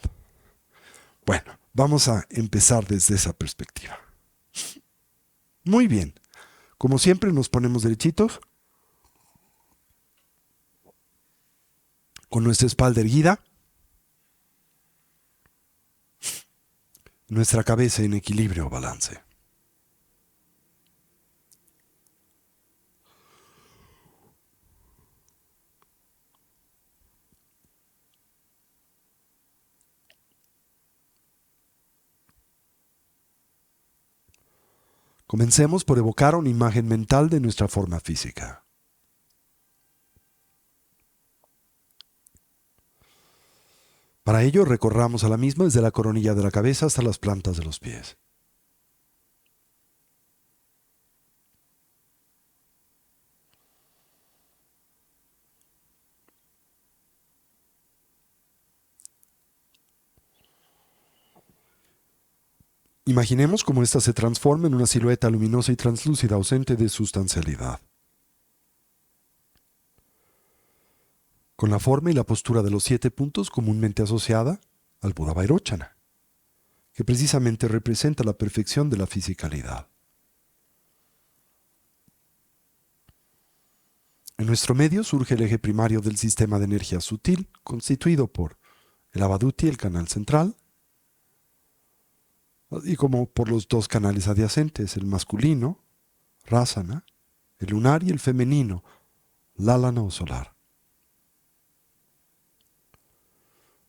Bueno, vamos a empezar desde esa perspectiva. Muy bien. Como siempre nos ponemos derechitos. Con nuestra espalda erguida, nuestra cabeza en equilibrio o balance. Comencemos por evocar una imagen mental de nuestra forma física. Para ello, recorramos a la misma desde la coronilla de la cabeza hasta las plantas de los pies. Imaginemos cómo ésta se transforma en una silueta luminosa y translúcida ausente de sustancialidad. Con la forma y la postura de los 7 puntos comúnmente asociada al Buda Vairochana, que precisamente representa la perfección de la fisicalidad. En nuestro medio surge el eje primario del sistema de energía sutil, constituido por el Avaduti, el canal central, y como por los 2 canales adyacentes, el masculino, Rasana, el lunar y el femenino, Lalana o solar.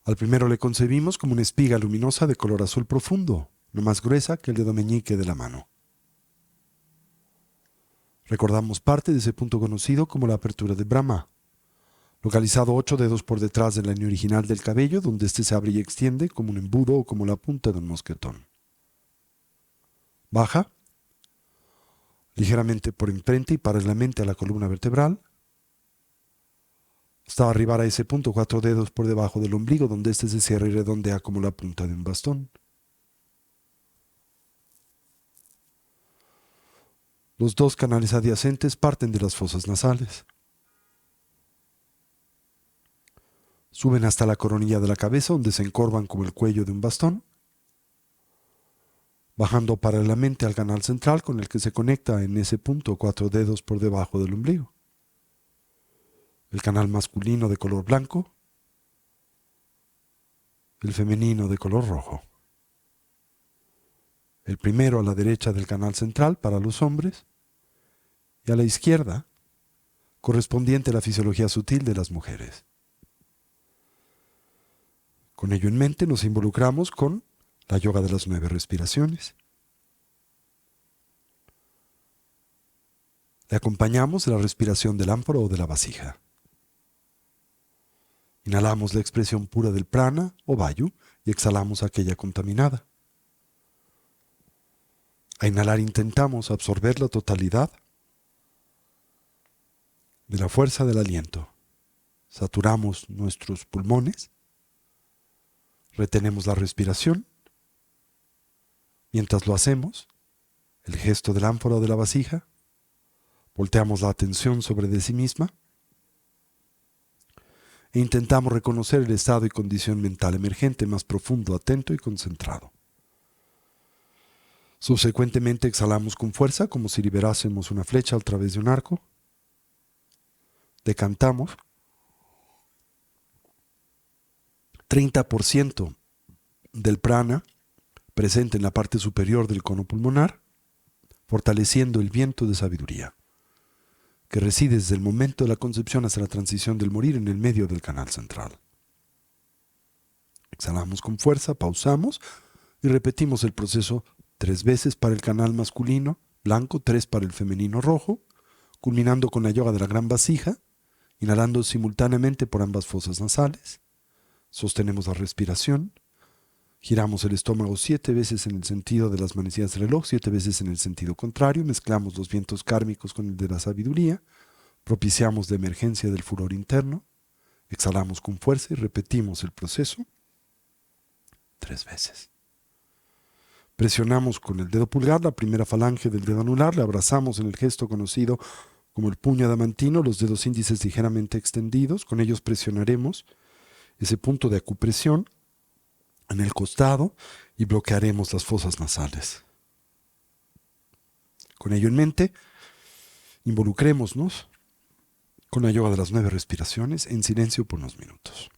Al primero le concebimos como una espiga luminosa de color azul profundo, no más gruesa que el dedo meñique de la mano. Recordamos parte de ese punto conocido como la apertura de Brahma, localizado 8 dedos por detrás de la línea original del cabello, donde éste se abre y extiende como un embudo o como la punta de un mosquetón. Baja ligeramente por enfrente y paralelamente a la columna vertebral, hasta arribar a ese punto 4 dedos por debajo del ombligo, donde éste se cierra y redondea como la punta de un bastón. Los 2 canales adyacentes parten de las fosas nasales. Suben hasta la coronilla de la cabeza, donde se encorvan como el cuello de un bastón, bajando paralelamente al canal central con el que se conecta en ese punto 4 dedos por debajo del ombligo. El canal masculino de color blanco, el femenino de color rojo. El primero a la derecha del canal central para los hombres y a la izquierda, correspondiente a la fisiología sutil de las mujeres. Con ello en mente nos involucramos con la yoga de las 9 respiraciones. Le acompañamos de la respiración del ánfora o de la vasija. Inhalamos la expresión pura del prana o vayu y exhalamos aquella contaminada. A inhalar intentamos absorber la totalidad de la fuerza del aliento. Saturamos nuestros pulmones, retenemos la respiración. Mientras lo hacemos, el gesto del ánfora o de la vasija, volteamos la atención sobre de sí misma e intentamos reconocer el estado y condición mental emergente más profundo, atento y concentrado. Subsecuentemente exhalamos con fuerza como si liberásemos una flecha a través de un arco. Decantamos 30% del prana presente en la parte superior del cono pulmonar, fortaleciendo el viento de sabiduría, que reside desde el momento de la concepción hasta la transición del morir en el medio del canal central. Exhalamos con fuerza, pausamos y repetimos el proceso 3 veces para el canal masculino blanco, 3 para el femenino rojo, culminando con la yoga de la gran vasija, inhalando simultáneamente por ambas fosas nasales. Sostenemos la respiración, giramos el estómago 7 veces en el sentido de las manecillas del reloj, 7 veces en el sentido contrario, mezclamos los vientos kármicos con el de la sabiduría, propiciamos la emergencia del furor interno, exhalamos con fuerza y repetimos el proceso 3 veces. Presionamos con el dedo pulgar la primera falange del dedo anular, le abrazamos en el gesto conocido como el puño adamantino, los dedos índices ligeramente extendidos, con ellos presionaremos ese punto de acupresión en el costado y bloquearemos las fosas nasales. Con ello en mente, involucrémonos con la yoga de las 9 respiraciones en silencio por unos minutos.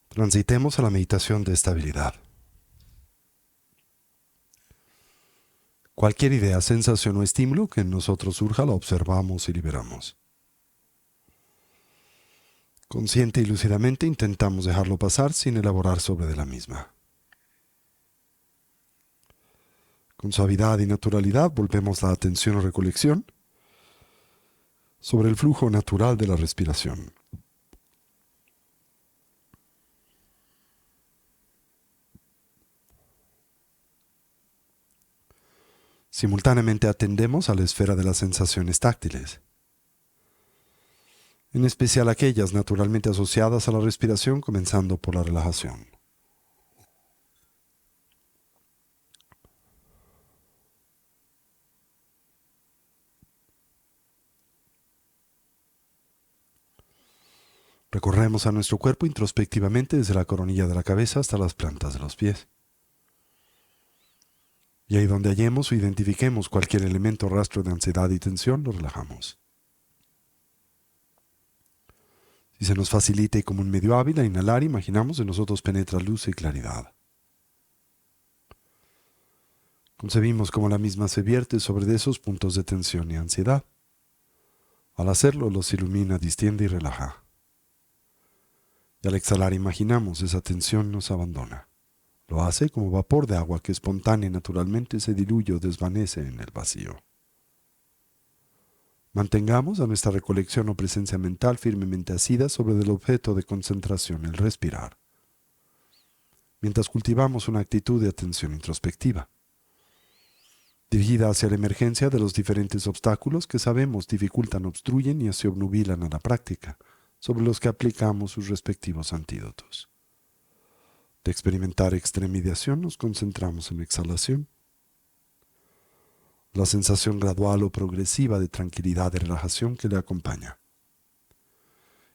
Transitemos a la meditación de estabilidad. Cualquier idea, sensación o estímulo que en nosotros surja la observamos y liberamos. Consciente y lúcidamente intentamos dejarlo pasar sin elaborar sobre de la misma. Con suavidad y naturalidad volvemos la atención o recolección sobre el flujo natural de la respiración. Simultáneamente atendemos a la esfera de las sensaciones táctiles, en especial aquellas naturalmente asociadas a la respiración, comenzando por la relajación. Recorremos a nuestro cuerpo introspectivamente desde la coronilla de la cabeza hasta las plantas de los pies. Y ahí donde hallemos o identifiquemos cualquier elemento o rastro de ansiedad y tensión, lo relajamos. Si se nos facilita y como un medio hábil a inhalar, imaginamos en nosotros penetra luz y claridad. Concebimos cómo la misma se vierte sobre esos puntos de tensión y ansiedad. Al hacerlo, los ilumina, distiende y relaja. Y al exhalar, imaginamos esa tensión nos abandona. Lo hace como vapor de agua que espontánea y naturalmente se diluye o desvanece en el vacío. Mantengamos a nuestra recolección o presencia mental firmemente asida sobre el objeto de concentración, el respirar, mientras cultivamos una actitud de atención introspectiva, dirigida hacia la emergencia de los diferentes obstáculos que sabemos dificultan, obstruyen y se obnubilan a la práctica, sobre los que aplicamos sus respectivos antídotos. De experimentar extremidación nos concentramos en la exhalación. La sensación gradual o progresiva de tranquilidad y relajación que le acompaña.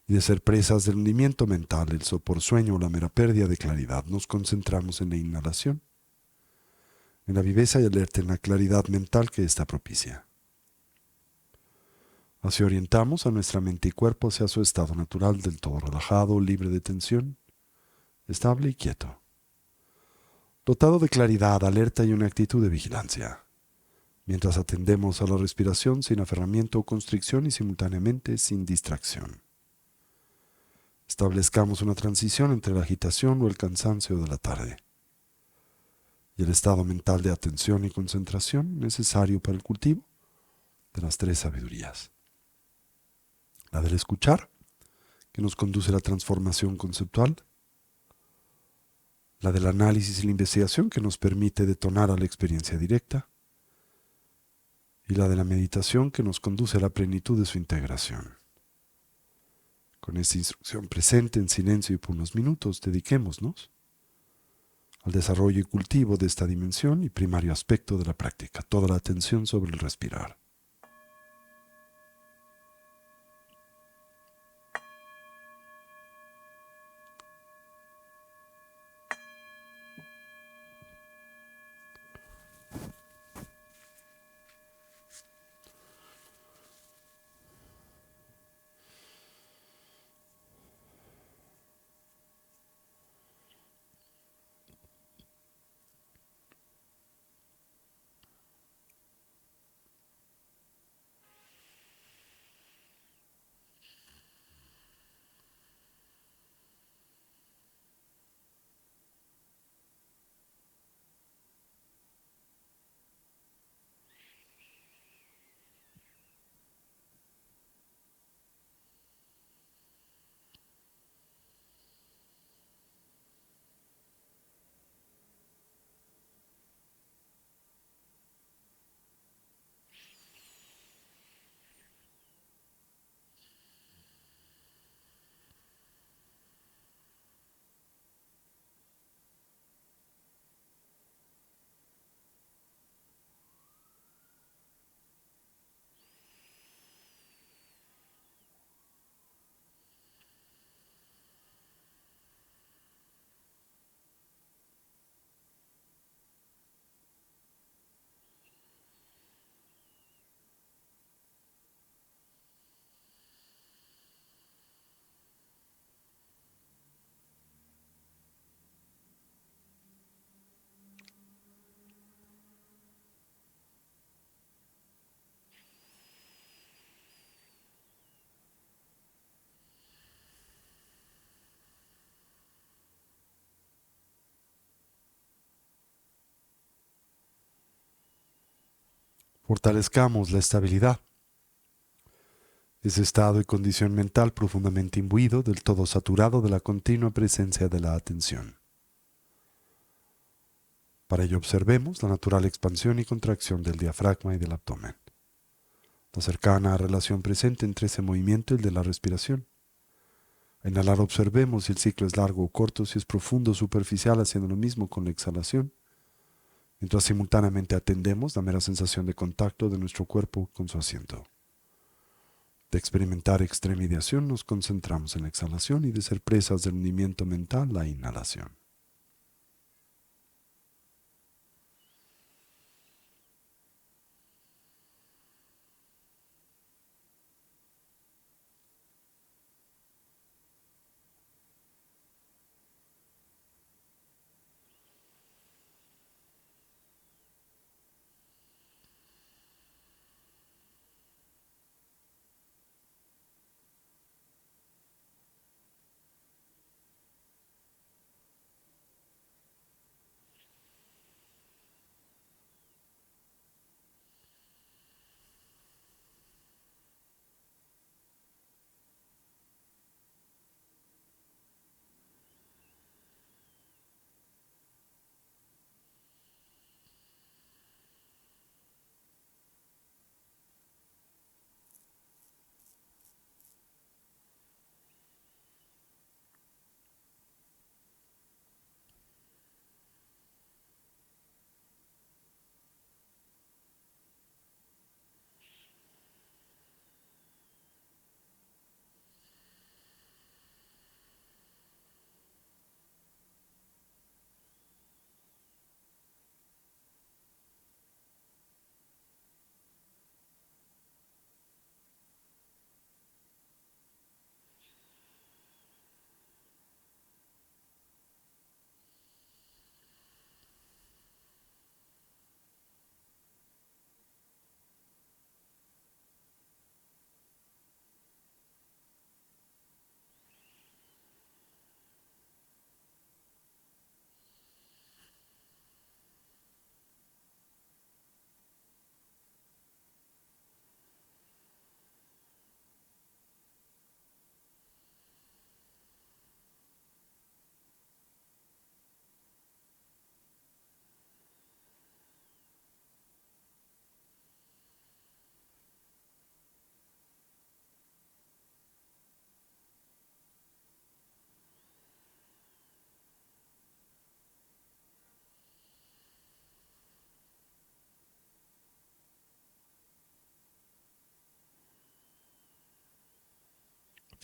Y de ser presas del hundimiento mental, el sopor sueño o la mera pérdida de claridad, nos concentramos en la inhalación, en la viveza y alerta, en la claridad mental que ésta propicia. Así orientamos a nuestra mente y cuerpo hacia su estado natural del todo relajado, libre de tensión, estable y quieto, dotado de claridad, alerta y una actitud de vigilancia, mientras atendemos a la respiración sin aferramiento o constricción y simultáneamente sin distracción. Establezcamos una transición entre la agitación o el cansancio de la tarde y el estado mental de atención y concentración necesario para el cultivo de las 3 sabidurías. La del escuchar, que nos conduce a la transformación conceptual. La del análisis y la investigación, que nos permite detonar a la experiencia directa. y la de la meditación que nos conduce a la plenitud de su integración. Con esta instrucción presente en silencio y por unos minutos, dediquémonos al desarrollo y cultivo de esta dimensión y primario aspecto de la práctica, toda la atención sobre el respirar. Fortalezcamos la estabilidad, ese estado y condición mental profundamente imbuido, del todo saturado de la continua presencia de la atención. Para ello observemos la natural expansión y contracción del diafragma y del abdomen, la cercana relación presente entre ese movimiento y el de la respiración. Al inhalar observemos si el ciclo es largo o corto, si es profundo o superficial, haciendo lo mismo con la exhalación, mientras simultáneamente atendemos la mera sensación de contacto de nuestro cuerpo con su asiento. De experimentar extremidad nos concentramos en la exhalación y de ser presas del hundimiento mental, la inhalación.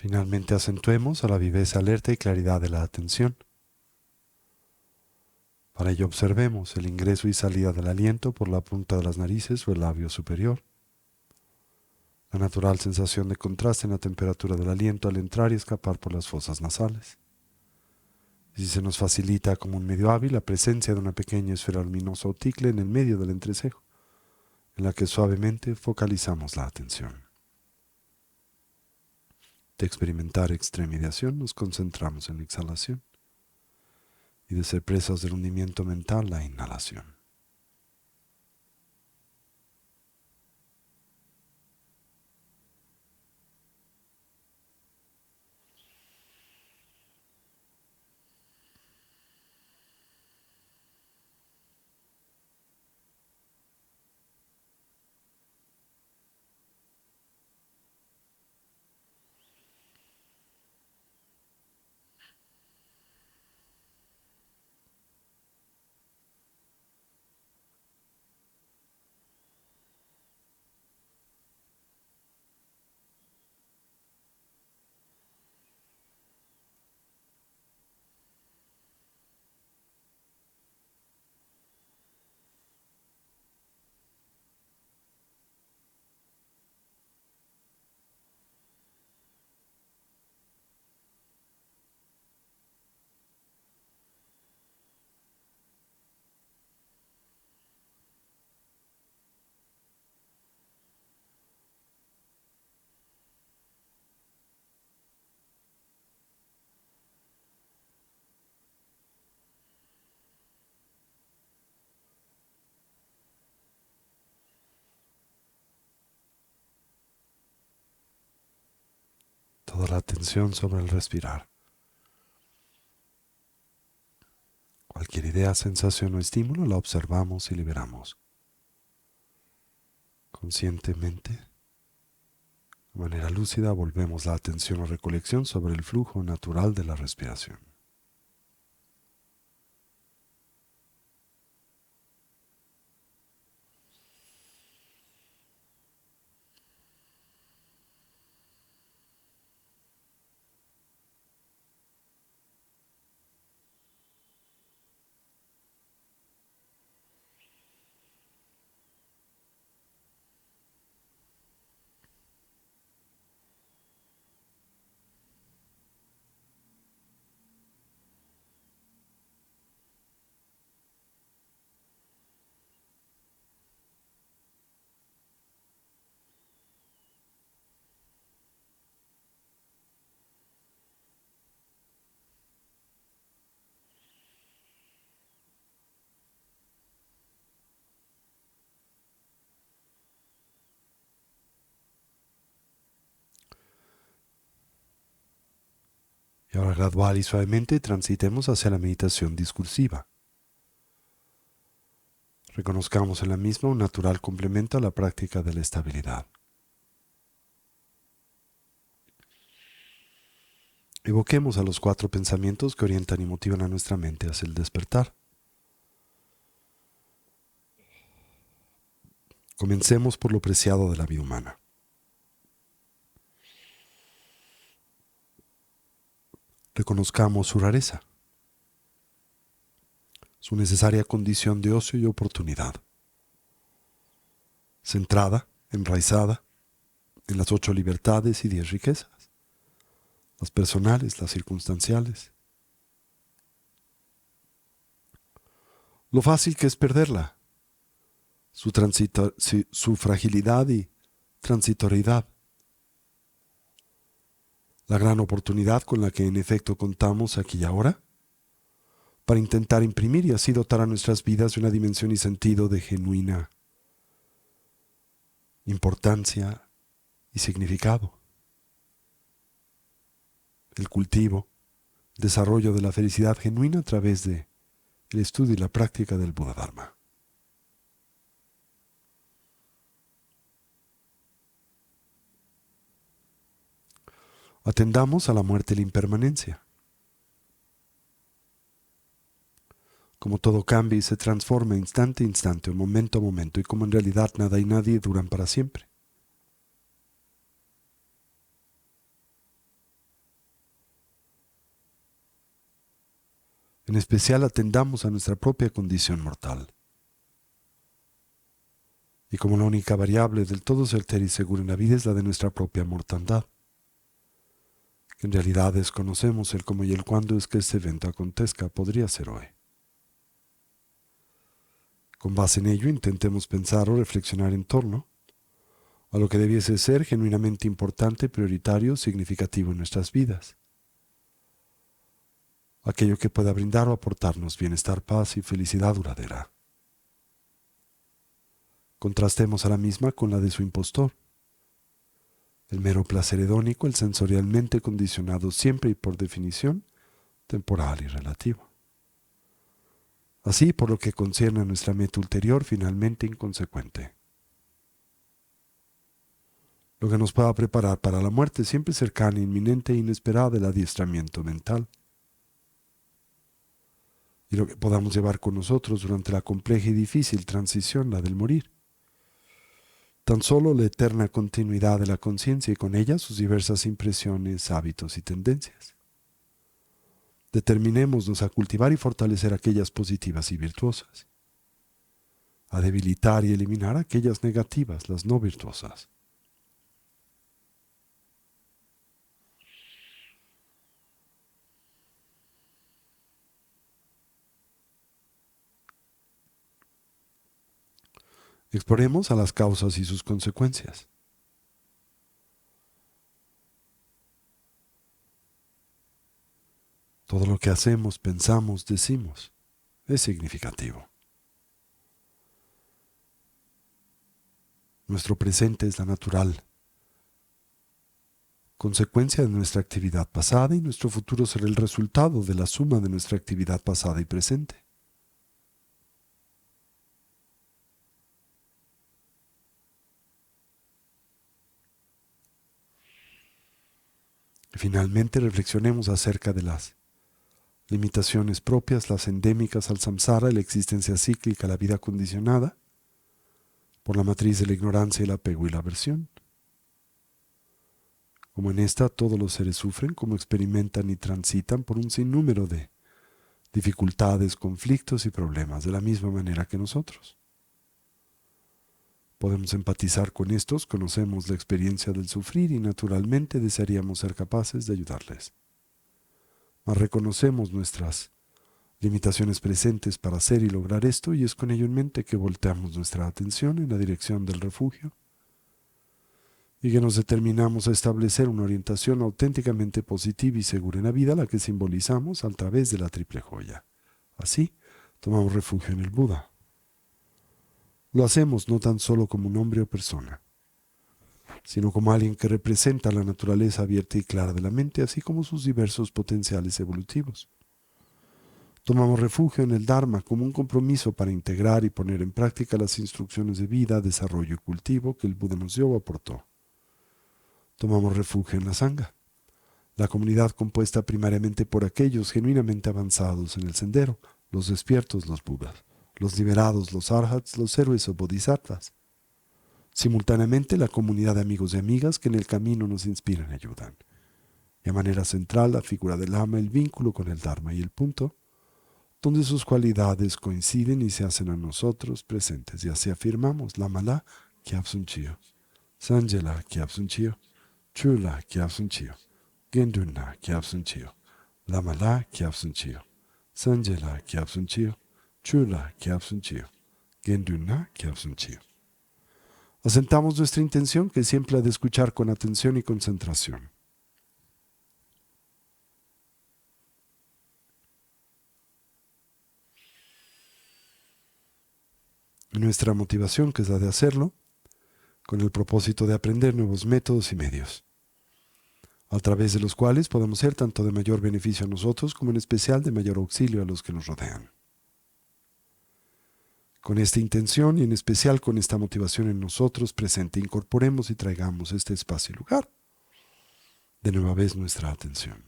Finalmente acentuemos a la viveza alerta y claridad de la atención. Para ello observemos el ingreso y salida del aliento por la punta de las narices o el labio superior. La natural sensación de contraste en la temperatura del aliento al entrar y escapar por las fosas nasales. Y si se nos facilita como un medio hábil la presencia de una pequeña esfera luminosa o ticle en el medio del entrecejo, en la que suavemente focalizamos la atención. De experimentar extremidación nos concentramos en la exhalación y de ser presas del hundimiento mental la inhalación. Toda la atención sobre el respirar. Cualquier idea, sensación o estímulo la observamos y liberamos. Conscientemente, de manera lúcida, volvemos la atención o recolección sobre el flujo natural de la respiración. Y ahora gradual y suavemente transitemos hacia la meditación discursiva. Reconozcamos en la misma un natural complemento a la práctica de la estabilidad. Evoquemos a los 4 pensamientos que orientan y motivan a nuestra mente hacia el despertar. Comencemos por lo preciado de la vida humana. Reconozcamos su rareza, su necesaria condición de ocio y oportunidad, centrada, enraizada en las 8 libertades y 10 riquezas, las personales, las circunstanciales. Lo fácil que es perderla, su fragilidad y transitoriedad, la gran oportunidad con la que en efecto contamos aquí y ahora, para intentar imprimir y así dotar a nuestras vidas de una dimensión y sentido de genuina importancia y significado. El cultivo, el desarrollo de la felicidad genuina a través de el estudio y la práctica del Buda Dharma. Atendamos a la muerte y la impermanencia. Como todo cambia y se transforma instante a instante, momento a momento, y como en realidad nada y nadie duran para siempre. En especial atendamos a nuestra propia condición mortal. Y como la única variable del todo certera y segura en la vida es la de nuestra propia mortandad, que en realidad desconocemos el cómo y el cuándo es que este evento acontezca, podría ser hoy. Con base en ello, intentemos pensar o reflexionar en torno a lo que debiese ser genuinamente importante, prioritario, significativo en nuestras vidas. Aquello que pueda brindar o aportarnos bienestar, paz y felicidad duradera. Contrastemos a la misma con la de su impostor. El mero placer hedónico, el sensorialmente condicionado siempre y por definición, temporal y relativo. Así, por lo que concierne a nuestra meta ulterior, finalmente inconsecuente. Lo que nos pueda preparar para la muerte siempre cercana, inminente e inesperada, el adiestramiento mental. Y lo que podamos llevar con nosotros durante la compleja y difícil transición, la del morir. Tan solo la eterna continuidad de la conciencia y con ella sus diversas impresiones, hábitos y tendencias. Determinémonos a cultivar y fortalecer aquellas positivas y virtuosas, a debilitar y eliminar aquellas negativas, las no virtuosas. Exploremos a las causas y sus consecuencias. Todo lo que hacemos, pensamos, decimos es significativo. Nuestro presente es la natural consecuencia de nuestra actividad pasada y nuestro futuro será el resultado de la suma de nuestra actividad pasada y presente. Finalmente, reflexionemos acerca de las limitaciones propias, las endémicas al samsara, la existencia cíclica, la vida condicionada por la matriz de la ignorancia, el apego y la aversión. Como en esta todos los seres sufren, como experimentan y transitan por un sinnúmero de dificultades, conflictos y problemas, de la misma manera que nosotros. Podemos empatizar con estos, conocemos la experiencia del sufrir y naturalmente desearíamos ser capaces de ayudarles. Mas reconocemos nuestras limitaciones presentes para hacer y lograr esto y es con ello en mente que volteamos nuestra atención en la dirección del refugio y que nos determinamos a establecer una orientación auténticamente positiva y segura en la vida, la que simbolizamos a través de la triple joya. Así, tomamos refugio en el Buda. Lo hacemos no tan solo como un hombre o persona, sino como alguien que representa la naturaleza abierta y clara de la mente, así como sus diversos potenciales evolutivos. Tomamos refugio en el Dharma como un compromiso para integrar y poner en práctica las instrucciones de vida, desarrollo y cultivo que el Buda nos dio o aportó. Tomamos refugio en la Sangha, la comunidad compuesta primariamente por aquellos genuinamente avanzados en el sendero, los despiertos, los Budas, los liberados, los Arhats, los héroes o Bodhisattvas. Simultáneamente, la comunidad de amigos y amigas que en el camino nos inspiran y ayudan. Y a manera central, la figura del Lama, el vínculo con el Dharma y el punto, donde sus cualidades coinciden y se hacen a nosotros presentes. Y así afirmamos, Lamala Kyabsun Chio, Sanjela Kyabsun Chio, Chula Kyabsun Chio, Genduna Kyabsun Chio, Lamala Kyabsun Chio, Sanjela Kyabsun Chio, Chula Kyabsun Chio, Genduna Kyabsun Chio. Asentamos nuestra intención, que siempre ha de escuchar con atención y concentración. Nuestra motivación, que es la de hacerlo, con el propósito de aprender nuevos métodos y medios, a través de los cuales podemos ser tanto de mayor beneficio a nosotros como en especial de mayor auxilio a los que nos rodean. Con esta intención y en especial con esta motivación en nosotros presente, incorporemos y traigamos este espacio y lugar de nueva vez nuestra atención.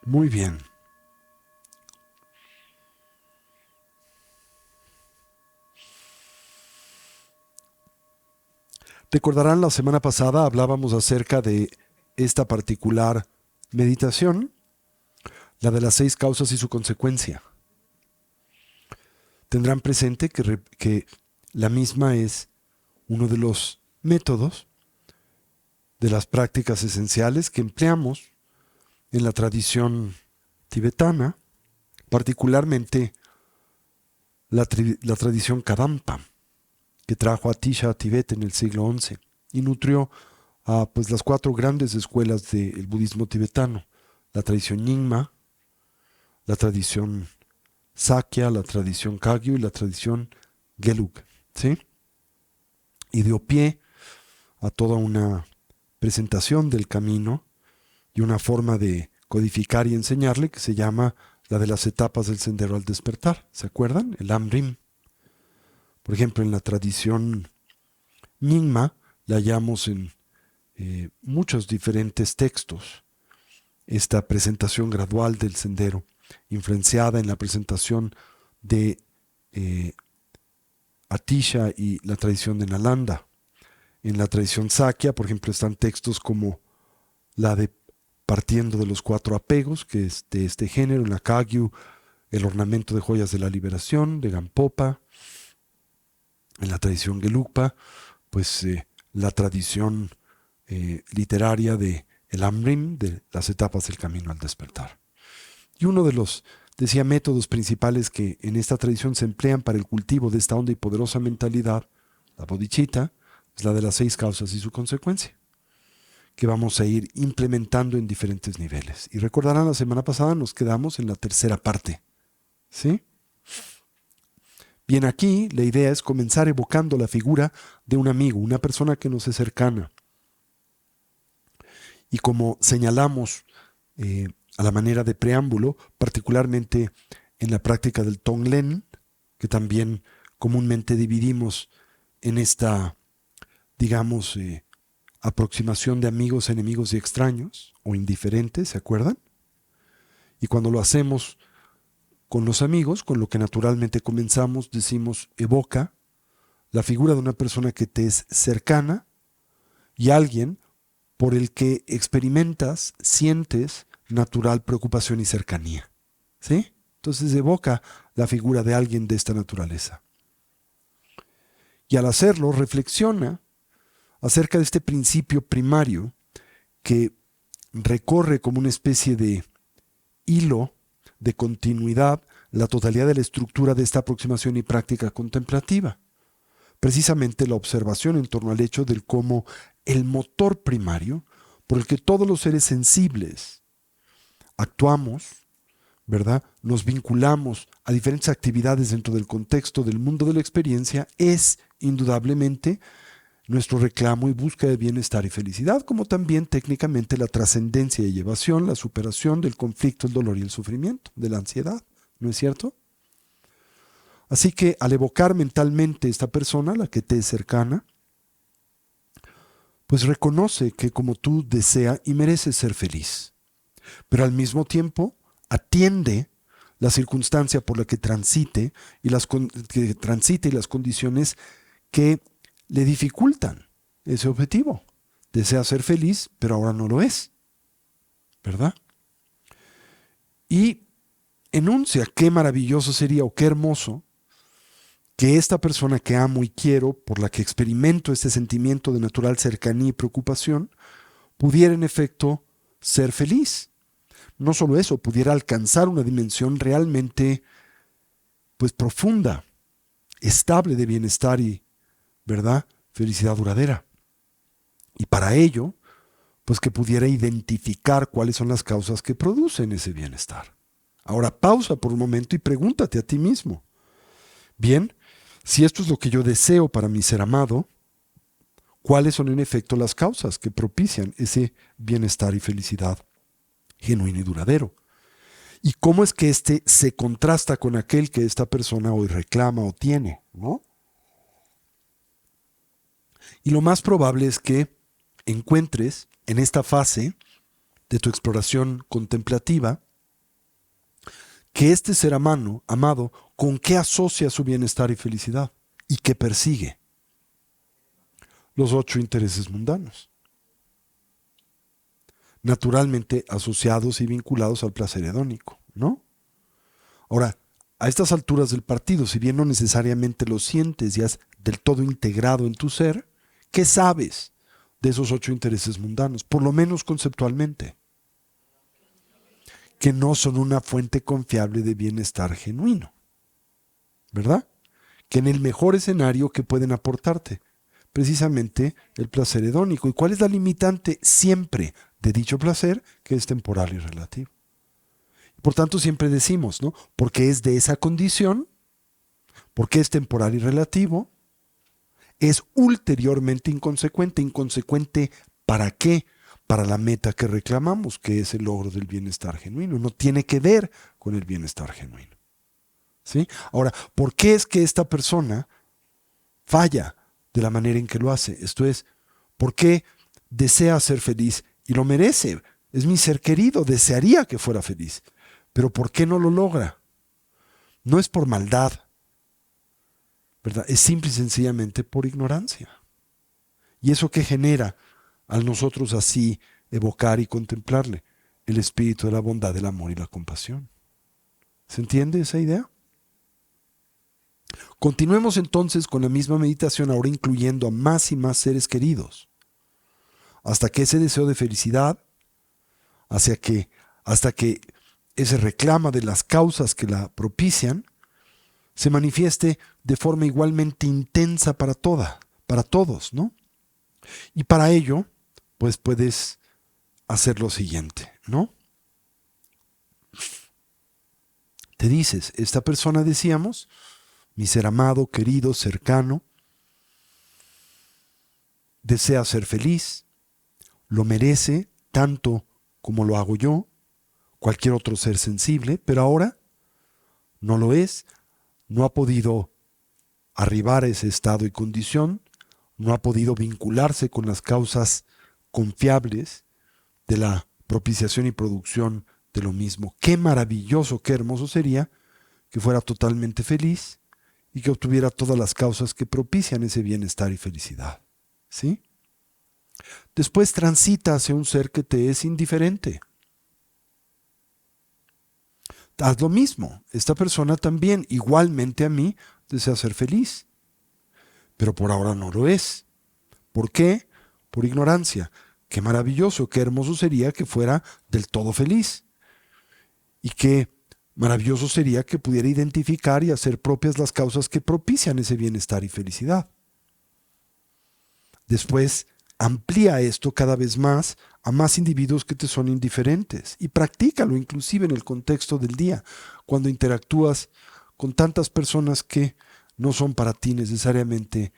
Muy bien. Recordarán, la semana pasada hablábamos acerca de esta particular meditación, la de las 6 causas y su consecuencia. Tendrán presente que la misma es uno de los métodos de las prácticas esenciales que empleamos en la tradición tibetana, particularmente la tradición Kadampa, que trajo Atisha a Tibet en el siglo XI y nutrió a pues, las 4 grandes escuelas del budismo tibetano: la tradición Nyingma, la tradición Sakya, la tradición Kagyu y la tradición Gelug, ¿sí? Y dio pie a toda una presentación del camino y una forma de codificar y enseñarle que se llama la de las etapas del sendero al despertar. ¿Se acuerdan? El Amrim. Por ejemplo, en la tradición Nyingma la hallamos en muchos diferentes textos. Esta presentación gradual del sendero, influenciada en la presentación de Atisha y la tradición de Nalanda. En la tradición Sakya, por ejemplo, están textos como la de Partiendo de los 4 apegos, que es de este género. En la Kagyu, el ornamento de joyas de la liberación, de Gampopa. En la tradición Gelugpa, pues la tradición literaria de el Amrim, de las etapas del camino al despertar. Y uno de los, decía, métodos principales que en esta tradición se emplean para el cultivo de esta honda y poderosa mentalidad, la bodhicitta, es la de las 6 causas y su consecuencia, que vamos a ir implementando en diferentes niveles. Y recordarán, la semana pasada nos quedamos en la tercera parte, ¿sí? Bien, aquí la idea es comenzar evocando la figura de un amigo, una persona que nos es cercana. Y como señalamos a la manera de preámbulo, particularmente en la práctica del Tonglen, que también comúnmente dividimos en esta, digamos, aproximación de amigos, enemigos y extraños, o indiferentes, ¿se acuerdan? Y cuando lo hacemos con los amigos, con lo que naturalmente comenzamos, decimos: evoca la figura de una persona que te es cercana y alguien por el que experimentas, sientes natural preocupación y cercanía, ¿sí? Entonces evoca la figura de alguien de esta naturaleza. Y al hacerlo, reflexiona acerca de este principio primario que recorre como una especie de hilo de continuidad la totalidad de la estructura de esta aproximación y práctica contemplativa. Precisamente la observación en torno al hecho del cómo el motor primario por el que todos los seres sensibles actuamos, ¿verdad?, nos vinculamos a diferentes actividades dentro del contexto del mundo de la experiencia, es indudablemente nuestro reclamo y búsqueda de bienestar y felicidad, como también técnicamente la trascendencia y elevación, la superación del conflicto, el dolor y el sufrimiento, de la ansiedad, ¿no es cierto? Así que al evocar mentalmente esta persona, la que te es cercana, pues reconoce que como tú desea y mereces ser feliz, pero al mismo tiempo atiende la circunstancia por la que transite y las condiciones que le dificultan ese objetivo. Desea ser feliz, pero ahora no lo es, ¿verdad? Y enuncia qué maravilloso sería o qué hermoso que esta persona que amo y quiero, por la que experimento este sentimiento de natural cercanía y preocupación, pudiera en efecto ser feliz. No solo eso, pudiera alcanzar una dimensión realmente pues profunda, estable de bienestar y, ¿verdad?, felicidad duradera. Y para ello, pues que pudiera identificar cuáles son las causas que producen ese bienestar. Ahora pausa por un momento y pregúntate a ti mismo: bien, si esto es lo que yo deseo para mi ser amado, ¿cuáles son en efecto las causas que propician ese bienestar y felicidad genuino y duradero? ¿Y cómo es que este se contrasta con aquel que esta persona hoy reclama o tiene, ¿no? Y lo más probable es que encuentres en esta fase de tu exploración contemplativa que este ser amado, ¿con qué asocia su bienestar y felicidad? ¿Y qué persigue? los 8 intereses mundanos, naturalmente asociados y vinculados al placer hedónico, ¿no? Ahora, a estas alturas del partido, si bien no necesariamente lo sientes y has del todo integrado en tu ser, ¿qué sabes de esos 8 intereses mundanos? Por lo menos conceptualmente, que no son una fuente confiable de bienestar genuino, ¿verdad? Que en el mejor escenario que pueden aportarte, precisamente el placer hedónico. ¿Y cuál es la limitante siempre de dicho placer? Que es temporal y relativo. Por tanto, siempre decimos, ¿no? Porque es de esa condición, porque es temporal y relativo, es ulteriormente inconsecuente. ¿Inconsecuente para qué? Para la meta que reclamamos, que es el logro del bienestar genuino. No tiene que ver con el bienestar genuino. ¿Sí? Ahora, ¿por qué es que esta persona falla de la manera en que lo hace? Esto es, ¿por qué desea ser feliz y lo merece? Es mi ser querido, desearía que fuera feliz. Pero ¿por qué no lo logra? No es por maldad, ¿verdad? Es simple y sencillamente por ignorancia. ¿Y eso qué genera al nosotros así evocar y contemplarle? El espíritu de la bondad, el amor y la compasión. ¿Se entiende esa idea? Continuemos entonces con la misma meditación, ahora incluyendo a más y más seres queridos, hasta que ese deseo de felicidad, hasta que ese reclamo de las causas que la propician, se manifieste de forma igualmente intensa para todos, ¿no? Y para ello, pues puedes hacer lo siguiente, ¿no? Te dices, esta persona, decíamos, mi ser amado, querido, cercano, desea ser feliz, lo merece tanto como lo hago yo, cualquier otro ser sensible, pero ahora no lo es, no ha podido arribar a ese estado y condición, no ha podido vincularse con las causas confiables de la propiciación y producción de lo mismo. Qué maravilloso, qué hermoso sería que fuera totalmente feliz y que obtuviera todas las causas que propician ese bienestar y felicidad. ¿Sí? Después transita hacia un ser que te es indiferente. Haz lo mismo. Esta persona también, igualmente a mí, desea ser feliz. Pero por ahora no lo es. ¿Por qué? Por ignorancia. Qué maravilloso, qué hermoso sería que fuera del todo feliz. Y qué maravilloso sería que pudiera identificar y hacer propias las causas que propician ese bienestar y felicidad. Después, amplía esto cada vez más a más individuos que te son indiferentes y practícalo inclusive en el contexto del día, cuando interactúas con tantas personas que no son para ti necesariamente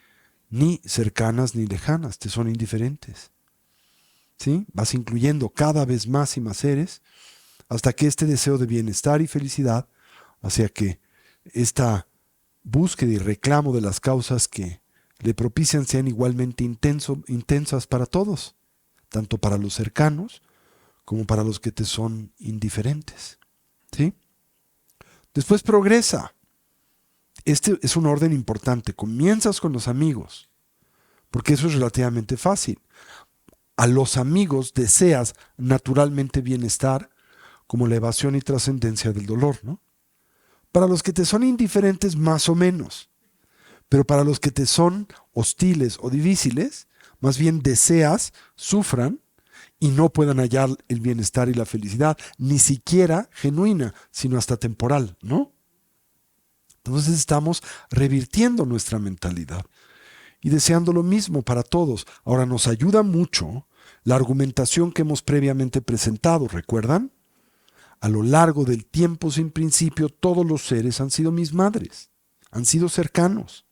ni cercanas ni lejanas, te son indiferentes. ¿Sí? Vas incluyendo cada vez más y más seres hasta que este deseo de bienestar y felicidad, hacia que esta búsqueda y reclamo de las causas que le propician sean igualmente intensas para todos, tanto para los cercanos como para los que te son indiferentes. ¿Sí? Después progresa. Este es un orden importante. Comienzas con los amigos, porque eso es relativamente fácil. A los amigos deseas naturalmente bienestar, como la evasión y trascendencia del dolor, ¿no? Para los que te son indiferentes, más o menos. Pero para los que te son hostiles o difíciles, más bien deseas, sufran y no puedan hallar el bienestar y la felicidad, ni siquiera genuina, sino hasta temporal, ¿no? Entonces estamos revirtiendo nuestra mentalidad y deseando lo mismo para todos. Ahora nos ayuda mucho la argumentación que hemos previamente presentado, ¿recuerdan? A lo largo del tiempo sin principio, todos los seres han sido mis madres, han sido cercanos.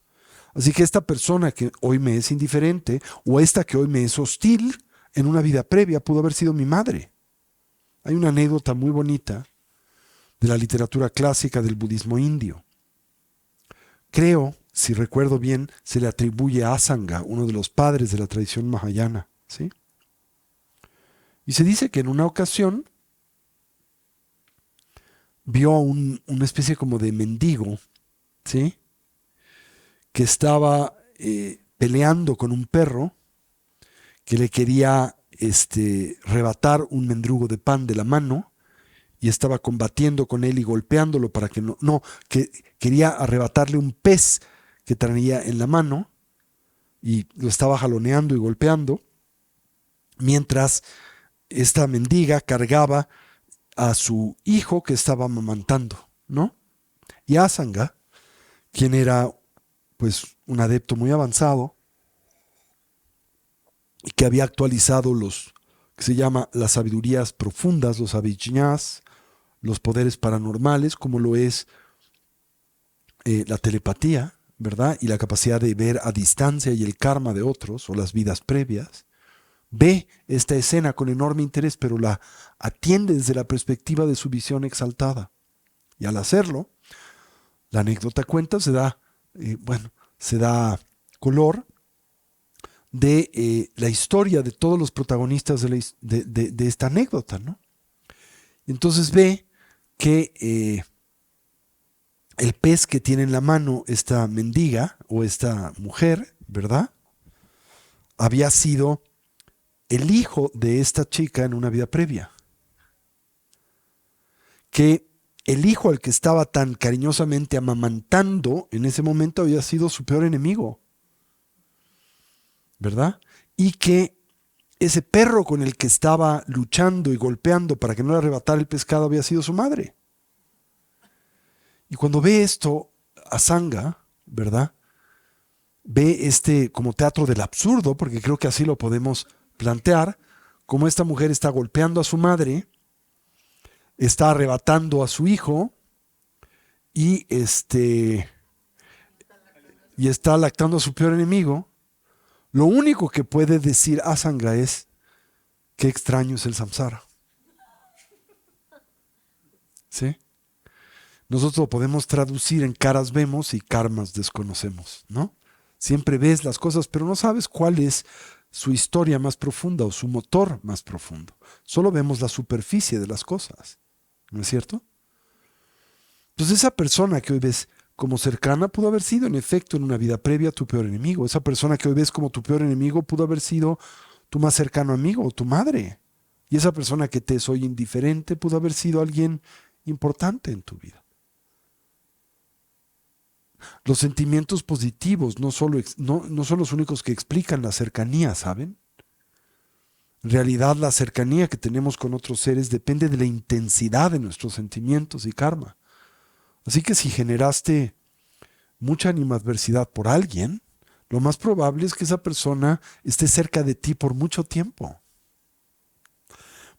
Así que esta persona que hoy me es indiferente o esta que hoy me es hostil, en una vida previa pudo haber sido mi madre. Hay una anécdota muy bonita de la literatura clásica del budismo indio. Creo, si recuerdo bien, se le atribuye a Asanga, uno de los padres de la tradición mahayana, ¿sí? Y se dice que en una ocasión vio a una especie como de mendigo, ¿sí? Que estaba peleando con un perro que le quería arrebatar un mendrugo de pan de la mano y estaba combatiendo con él y golpeándolo para que que quería arrebatarle un pez que traía en la mano y lo estaba jaloneando y golpeando, mientras esta mendiga cargaba a su hijo que estaba amamantando, ¿no? Y Asanga, quien era pues un adepto muy avanzado y que había actualizado los que se llama las sabidurías profundas, los abhijñás, los poderes paranormales, como lo es la telepatía, ¿verdad? Y la capacidad de ver a distancia y el karma de otros o las vidas previas. Ve esta escena con enorme interés, pero la atiende desde la perspectiva de su visión exaltada. Y al hacerlo, la anécdota cuenta, se da color de la historia de todos los protagonistas de esta anécdota, ¿no? Entonces ve que el pez que tiene en la mano esta mendiga o esta mujer, ¿verdad? Había sido el hijo de esta chica en una vida previa. Que el hijo al que estaba tan cariñosamente amamantando en ese momento había sido su peor enemigo, ¿verdad? Y que ese perro con el que estaba luchando y golpeando para que no le arrebatara el pescado había sido su madre. Y cuando ve esto, Asanga, ¿verdad? Ve como teatro del absurdo, porque creo que así lo podemos plantear, como esta mujer está golpeando a su madre, está arrebatando a su hijo y está lactando a su peor enemigo. Lo único que puede decir Asanga es: qué extraño es el samsara. ¿Sí? Nosotros lo podemos traducir en caras vemos y karmas desconocemos, ¿no? Siempre ves las cosas, pero no sabes cuál es su historia más profunda o su motor más profundo. Solo vemos la superficie de las cosas, ¿no es cierto? Entonces esa persona que hoy ves como cercana pudo haber sido en efecto en una vida previa tu peor enemigo. Esa persona que hoy ves como tu peor enemigo pudo haber sido tu más cercano amigo o tu madre. Y esa persona que te es hoy indiferente pudo haber sido alguien importante en tu vida. Los sentimientos positivos no son los únicos que explican la cercanía, ¿saben? En realidad, la cercanía que tenemos con otros seres depende de la intensidad de nuestros sentimientos y karma. Así que si generaste mucha animadversidad por alguien, lo más probable es que esa persona esté cerca de ti por mucho tiempo.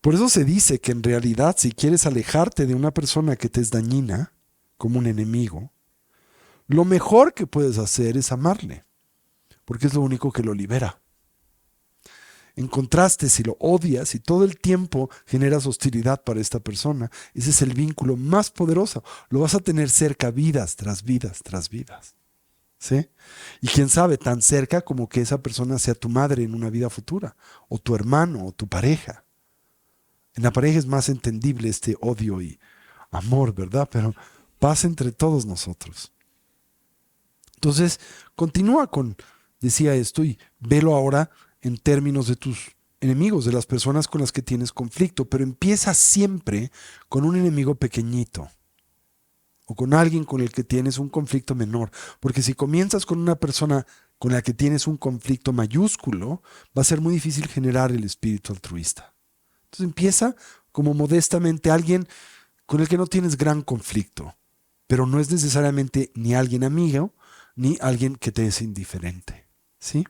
Por eso se dice que en realidad, si quieres alejarte de una persona que te es dañina, como un enemigo, lo mejor que puedes hacer es amarle, porque es lo único que lo libera. En contraste, si lo odias y todo el tiempo generas hostilidad para esta persona, ese es el vínculo más poderoso. Lo vas a tener cerca vidas tras vidas tras vidas. ¿Sí? Y quién sabe, tan cerca como que esa persona sea tu madre en una vida futura, o tu hermano, o tu pareja. En la pareja es más entendible este odio y amor, ¿verdad? Pero pasa entre todos nosotros. Entonces, continúa decía esto, y velo ahora en términos de tus enemigos, de las personas con las que tienes conflicto, pero empieza siempre con un enemigo pequeñito o con alguien con el que tienes un conflicto menor, porque si comienzas con una persona con la que tienes un conflicto mayúsculo, va a ser muy difícil generar el espíritu altruista. Entonces empieza como modestamente alguien con el que no tienes gran conflicto, pero no es necesariamente ni alguien amigo, ni alguien que te es indiferente, ¿sí?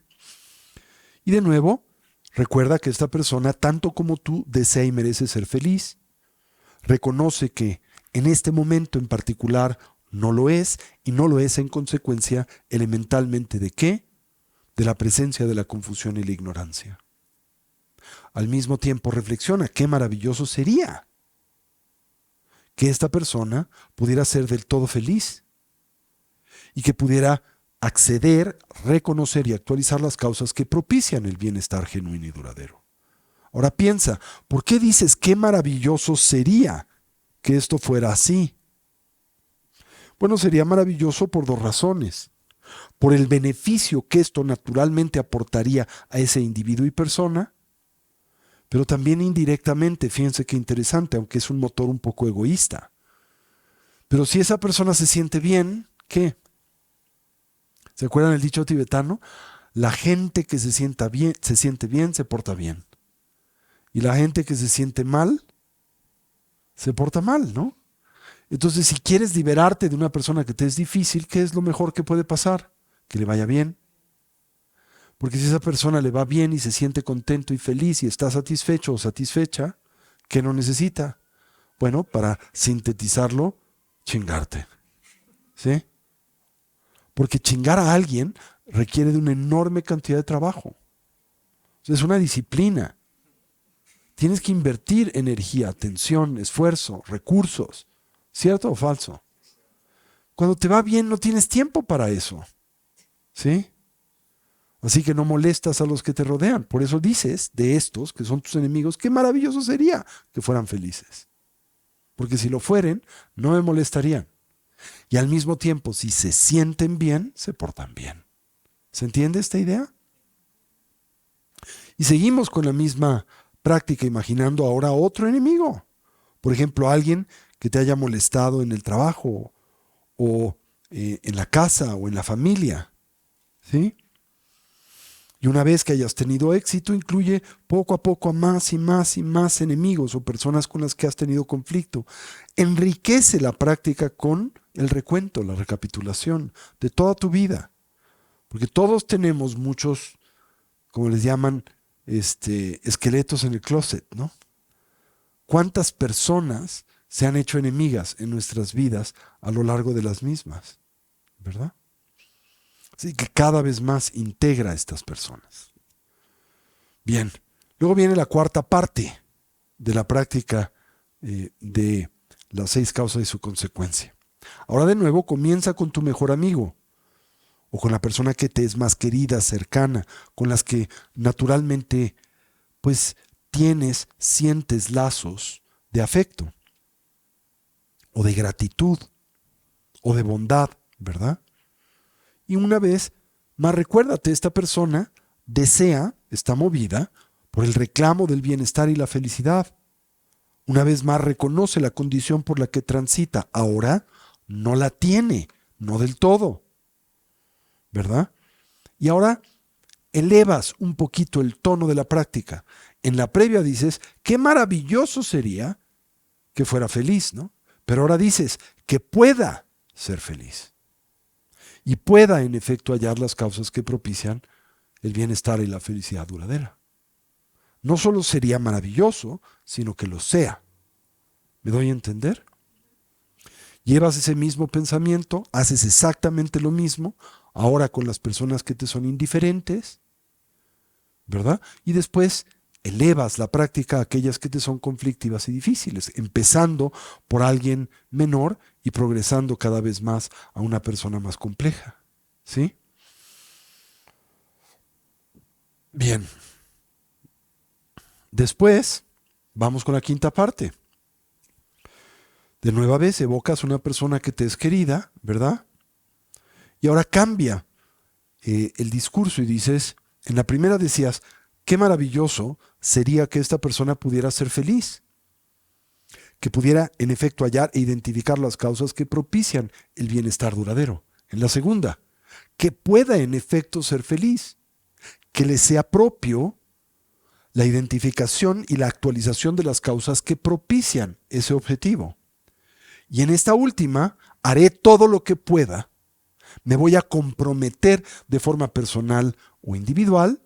Y de nuevo, recuerda que esta persona, tanto como tú, desea y merece ser feliz. Reconoce que en este momento en particular no lo es, y no lo es en consecuencia elementalmente ¿de qué? De la presencia de la confusión y la ignorancia. Al mismo tiempo reflexiona, qué maravilloso sería que esta persona pudiera ser del todo feliz y que pudiera acceder, reconocer y actualizar las causas que propician el bienestar genuino y duradero. Ahora piensa, ¿por qué dices qué maravilloso sería que esto fuera así? Bueno, sería maravilloso por dos razones. por el beneficio que esto naturalmente aportaría a ese individuo y persona, pero también indirectamente, fíjense qué interesante, aunque es un motor un poco egoísta. Pero si esa persona se siente bien, ¿qué? ¿Se acuerdan el dicho tibetano? La gente que se siente bien, se porta bien. Y la gente que se siente mal, se porta mal, ¿no? Entonces, si quieres liberarte de una persona que te es difícil, ¿qué es lo mejor que puede pasar? Que le vaya bien. Porque si a esa persona le va bien y se siente contento y feliz y está satisfecho o satisfecha, ¿qué no necesita? Bueno, para sintetizarlo, chingarte. ¿Sí? Porque chingar a alguien requiere de una enorme cantidad de trabajo. Es una disciplina. Tienes que invertir energía, atención, esfuerzo, recursos. ¿Cierto o falso? Cuando te va bien no tienes tiempo para eso. ¿Sí? Así que no molestas a los que te rodean. Por eso dices de estos, que son tus enemigos, qué maravilloso sería que fueran felices. Porque si lo fueren, no me molestarían. Y al mismo tiempo, si se sienten bien, se portan bien. ¿Se entiende esta idea? Y seguimos con la misma práctica, imaginando ahora otro enemigo. Por ejemplo, alguien que te haya molestado en el trabajo o en la casa o en la familia. ¿Sí? Y una vez que hayas tenido éxito, incluye poco a poco a más y más y más enemigos o personas con las que has tenido conflicto. Enriquece la práctica con el recuento, la recapitulación de toda tu vida. Porque todos tenemos muchos, como les llaman, esqueletos en el closet, ¿no? ¿Cuántas personas se han hecho enemigas en nuestras vidas a lo largo de las mismas? ¿Verdad? Así que cada vez más integra a estas personas. Bien, luego viene la cuarta parte de la práctica de las 6 causas y su consecuencia. Ahora de nuevo comienza con tu mejor amigo o con la persona que te es más querida, cercana, con las que naturalmente pues sientes lazos de afecto o de gratitud o de bondad, ¿verdad? Y una vez más recuérdate, esta persona está movida por el reclamo del bienestar y la felicidad. Una vez más reconoce la condición por la que transita. Ahora no la tiene, no del todo, ¿verdad? Y ahora elevas un poquito el tono de la práctica. En la previa dices, qué maravilloso sería que fuera feliz, ¿no? Pero ahora dices, que pueda ser feliz. Y pueda en efecto hallar las causas que propician el bienestar y la felicidad duradera. No solo sería maravilloso, sino que lo sea. ¿Me doy a entender? Llevas ese mismo pensamiento, haces exactamente lo mismo, ahora con las personas que te son indiferentes, ¿verdad? Y después elevas la práctica a aquellas que te son conflictivas y difíciles, empezando por alguien menor y progresando cada vez más a una persona más compleja. ¿Sí? Bien. Después, vamos con la quinta parte. De nueva vez evocas una persona que te es querida, ¿verdad? Y ahora cambia el discurso y dices, en la primera decías, qué maravilloso sería que esta persona pudiera ser feliz, que pudiera en efecto hallar e identificar las causas que propician el bienestar duradero. En la segunda, que pueda en efecto ser feliz, que le sea propio la identificación y la actualización de las causas que propician ese objetivo. Y en esta última, haré todo lo que pueda. Me voy a comprometer de forma personal o individual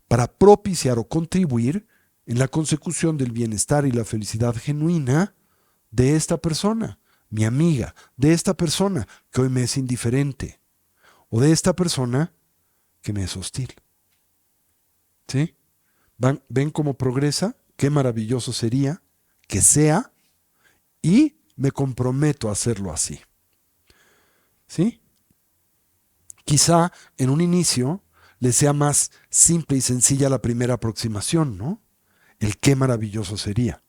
para propiciar o contribuir en la consecución del bienestar y la felicidad genuina de esta persona, mi amiga, de esta persona que hoy me es indiferente, o de esta persona que me es hostil. ¿Sí? ¿Ven cómo progresa? Qué maravilloso sería que sea, y me comprometo a hacerlo así. ¿Sí? Quizá en un inicio le sea más simple y sencilla la primera aproximación, ¿no? El qué maravilloso sería.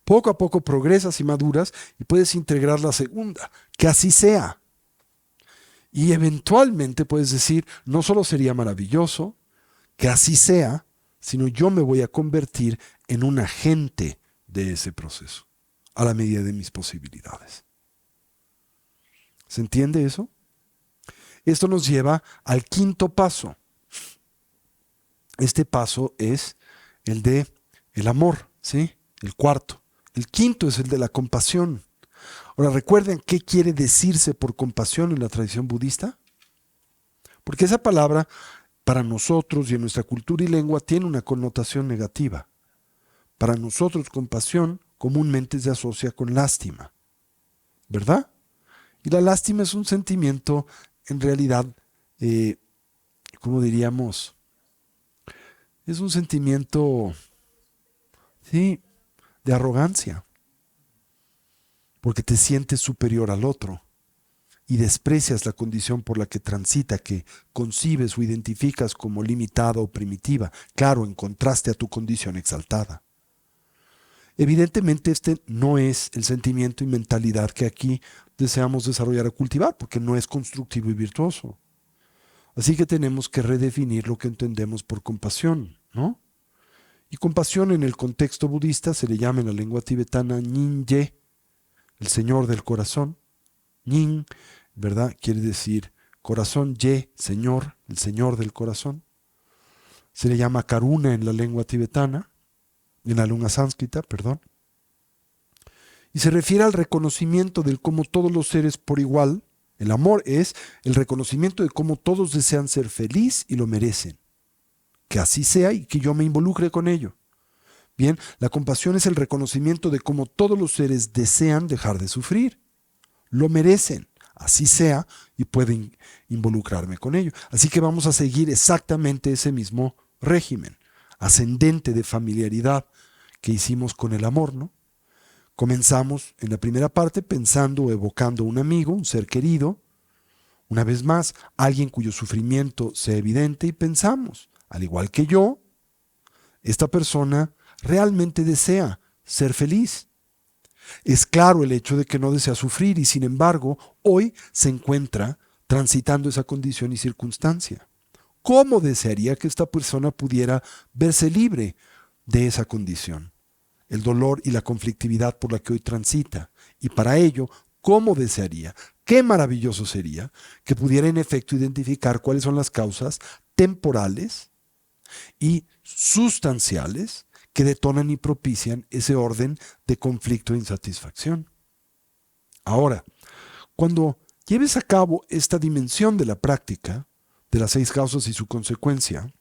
Poco a poco progresas y maduras y puedes integrar la segunda, que así sea. Y eventualmente puedes decir, no solo sería maravilloso que así sea, sino yo me voy a convertir en un agente de ese proceso, a la medida de mis posibilidades. ¿Se entiende eso? Esto nos lleva al quinto paso. Este paso es el de el amor, ¿sí? El cuarto. El quinto es el de la compasión. Ahora, ¿recuerden qué quiere decirse por compasión en la tradición budista? Porque esa palabra, para nosotros y en nuestra cultura y lengua, tiene una connotación negativa. Para nosotros, compasión comúnmente se asocia con lástima, ¿verdad? Y la lástima es un sentimiento, en realidad, ¿cómo diríamos? Es un sentimiento, sí, de arrogancia, porque te sientes superior al otro y desprecias la condición por la que transita, que concibes o identificas como limitada o primitiva, claro, en contraste a tu condición exaltada. Evidentemente este no es el sentimiento y mentalidad que aquí deseamos desarrollar o cultivar, porque no es constructivo y virtuoso. Así que tenemos que redefinir lo que entendemos por compasión, ¿no? Y compasión en el contexto budista se le llama en la lengua tibetana Nyingye, el Señor del corazón. Nying, ¿verdad? Quiere decir corazón, Ye, Señor, el Señor del corazón. Se le llama Karuna en la lengua tibetana, en la lengua sánscrita, perdón. Y se refiere al reconocimiento de cómo todos los seres por igual, el amor es el reconocimiento de cómo todos desean ser feliz y lo merecen. Que así sea y que yo me involucre con ello. Bien, la compasión es el reconocimiento de cómo todos los seres desean dejar de sufrir. Lo merecen, así sea, y pueden involucrarme con ello. Así que vamos a seguir exactamente ese mismo régimen ascendente de familiaridad que hicimos con el amor, ¿no? Comenzamos en la primera parte pensando o evocando a un amigo, un ser querido, una vez más, alguien cuyo sufrimiento sea evidente y pensamos, al igual que yo, esta persona realmente desea ser feliz. Es claro el hecho de que no desea sufrir y sin embargo hoy se encuentra transitando esa condición y circunstancia. ¿Cómo desearía que esta persona pudiera verse libre de esa condición? El dolor y la conflictividad por la que hoy transita. Y para ello, ¿cómo desearía? Qué maravilloso sería que pudiera en efecto identificar cuáles son las causas temporales y sustanciales que detonan y propician ese orden de conflicto e insatisfacción. Ahora, cuando lleves a cabo esta dimensión de la práctica, de las 6 causas y su consecuencia,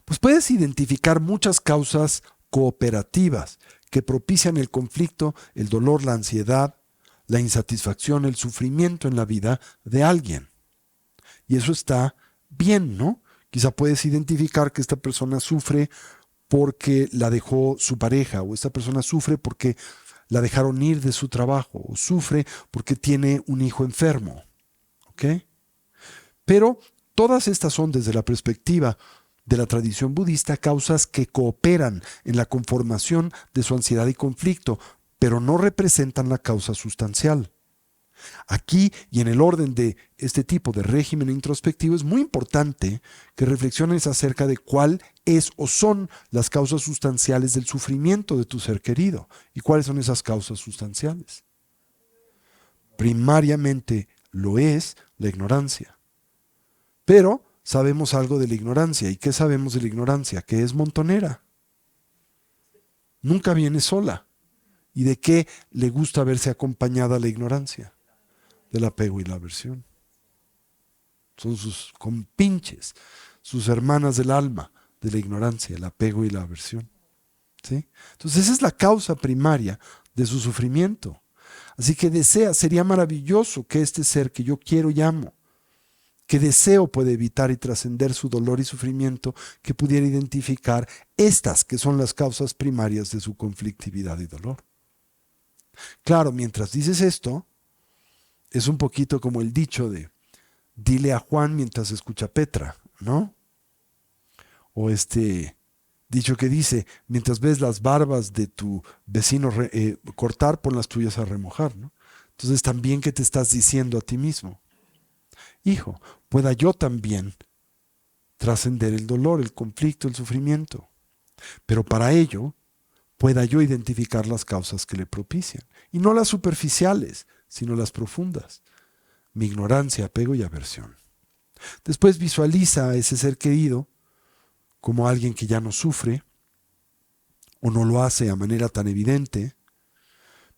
pues puedes identificar muchas causas cooperativas que propician el conflicto, el dolor, la ansiedad, la insatisfacción, el sufrimiento en la vida de alguien. Y eso está bien, ¿no? Quizá puedes identificar que esta persona sufre porque la dejó su pareja, o esta persona sufre porque la dejaron ir de su trabajo, o sufre porque tiene un hijo enfermo. ¿Ok? Pero todas estas son, desde la perspectiva de la tradición budista, causas que cooperan en la conformación de su ansiedad y conflicto, pero no representan la causa sustancial. Aquí y en el orden de este tipo de régimen introspectivo es muy importante que reflexiones acerca de cuál es o son las causas sustanciales del sufrimiento de tu ser querido. ¿Y cuáles son esas causas sustanciales? Primariamente lo es la ignorancia. Pero sabemos algo de la ignorancia. ¿Y qué sabemos de la ignorancia? Que es montonera. Nunca viene sola. ¿Y de qué le gusta verse acompañada la ignorancia? Del apego y la aversión. Son sus compinches, sus hermanas del alma de la ignorancia, el apego y la aversión. ¿Sí? Entonces esa es la causa primaria de su sufrimiento. Así que sería maravilloso que este ser que yo quiero y amo, que deseo puede evitar y trascender su dolor y sufrimiento, que pudiera identificar estas que son las causas primarias de su conflictividad y dolor. Claro, mientras dices esto, es un poquito como el dicho de dile a Juan mientras escucha a Petra, ¿no? O este dicho que dice, mientras ves las barbas de tu vecino cortar, pon las tuyas a remojar, ¿no? Entonces también, ¿qué te estás diciendo a ti mismo? hijo, pueda yo también trascender el dolor, el conflicto, el sufrimiento. Pero para ello, pueda yo identificar las causas que le propician. Y no las superficiales, sino las profundas. Mi ignorancia, apego y aversión. Después visualiza a ese ser querido como alguien que ya no sufre, o no lo hace a manera tan evidente,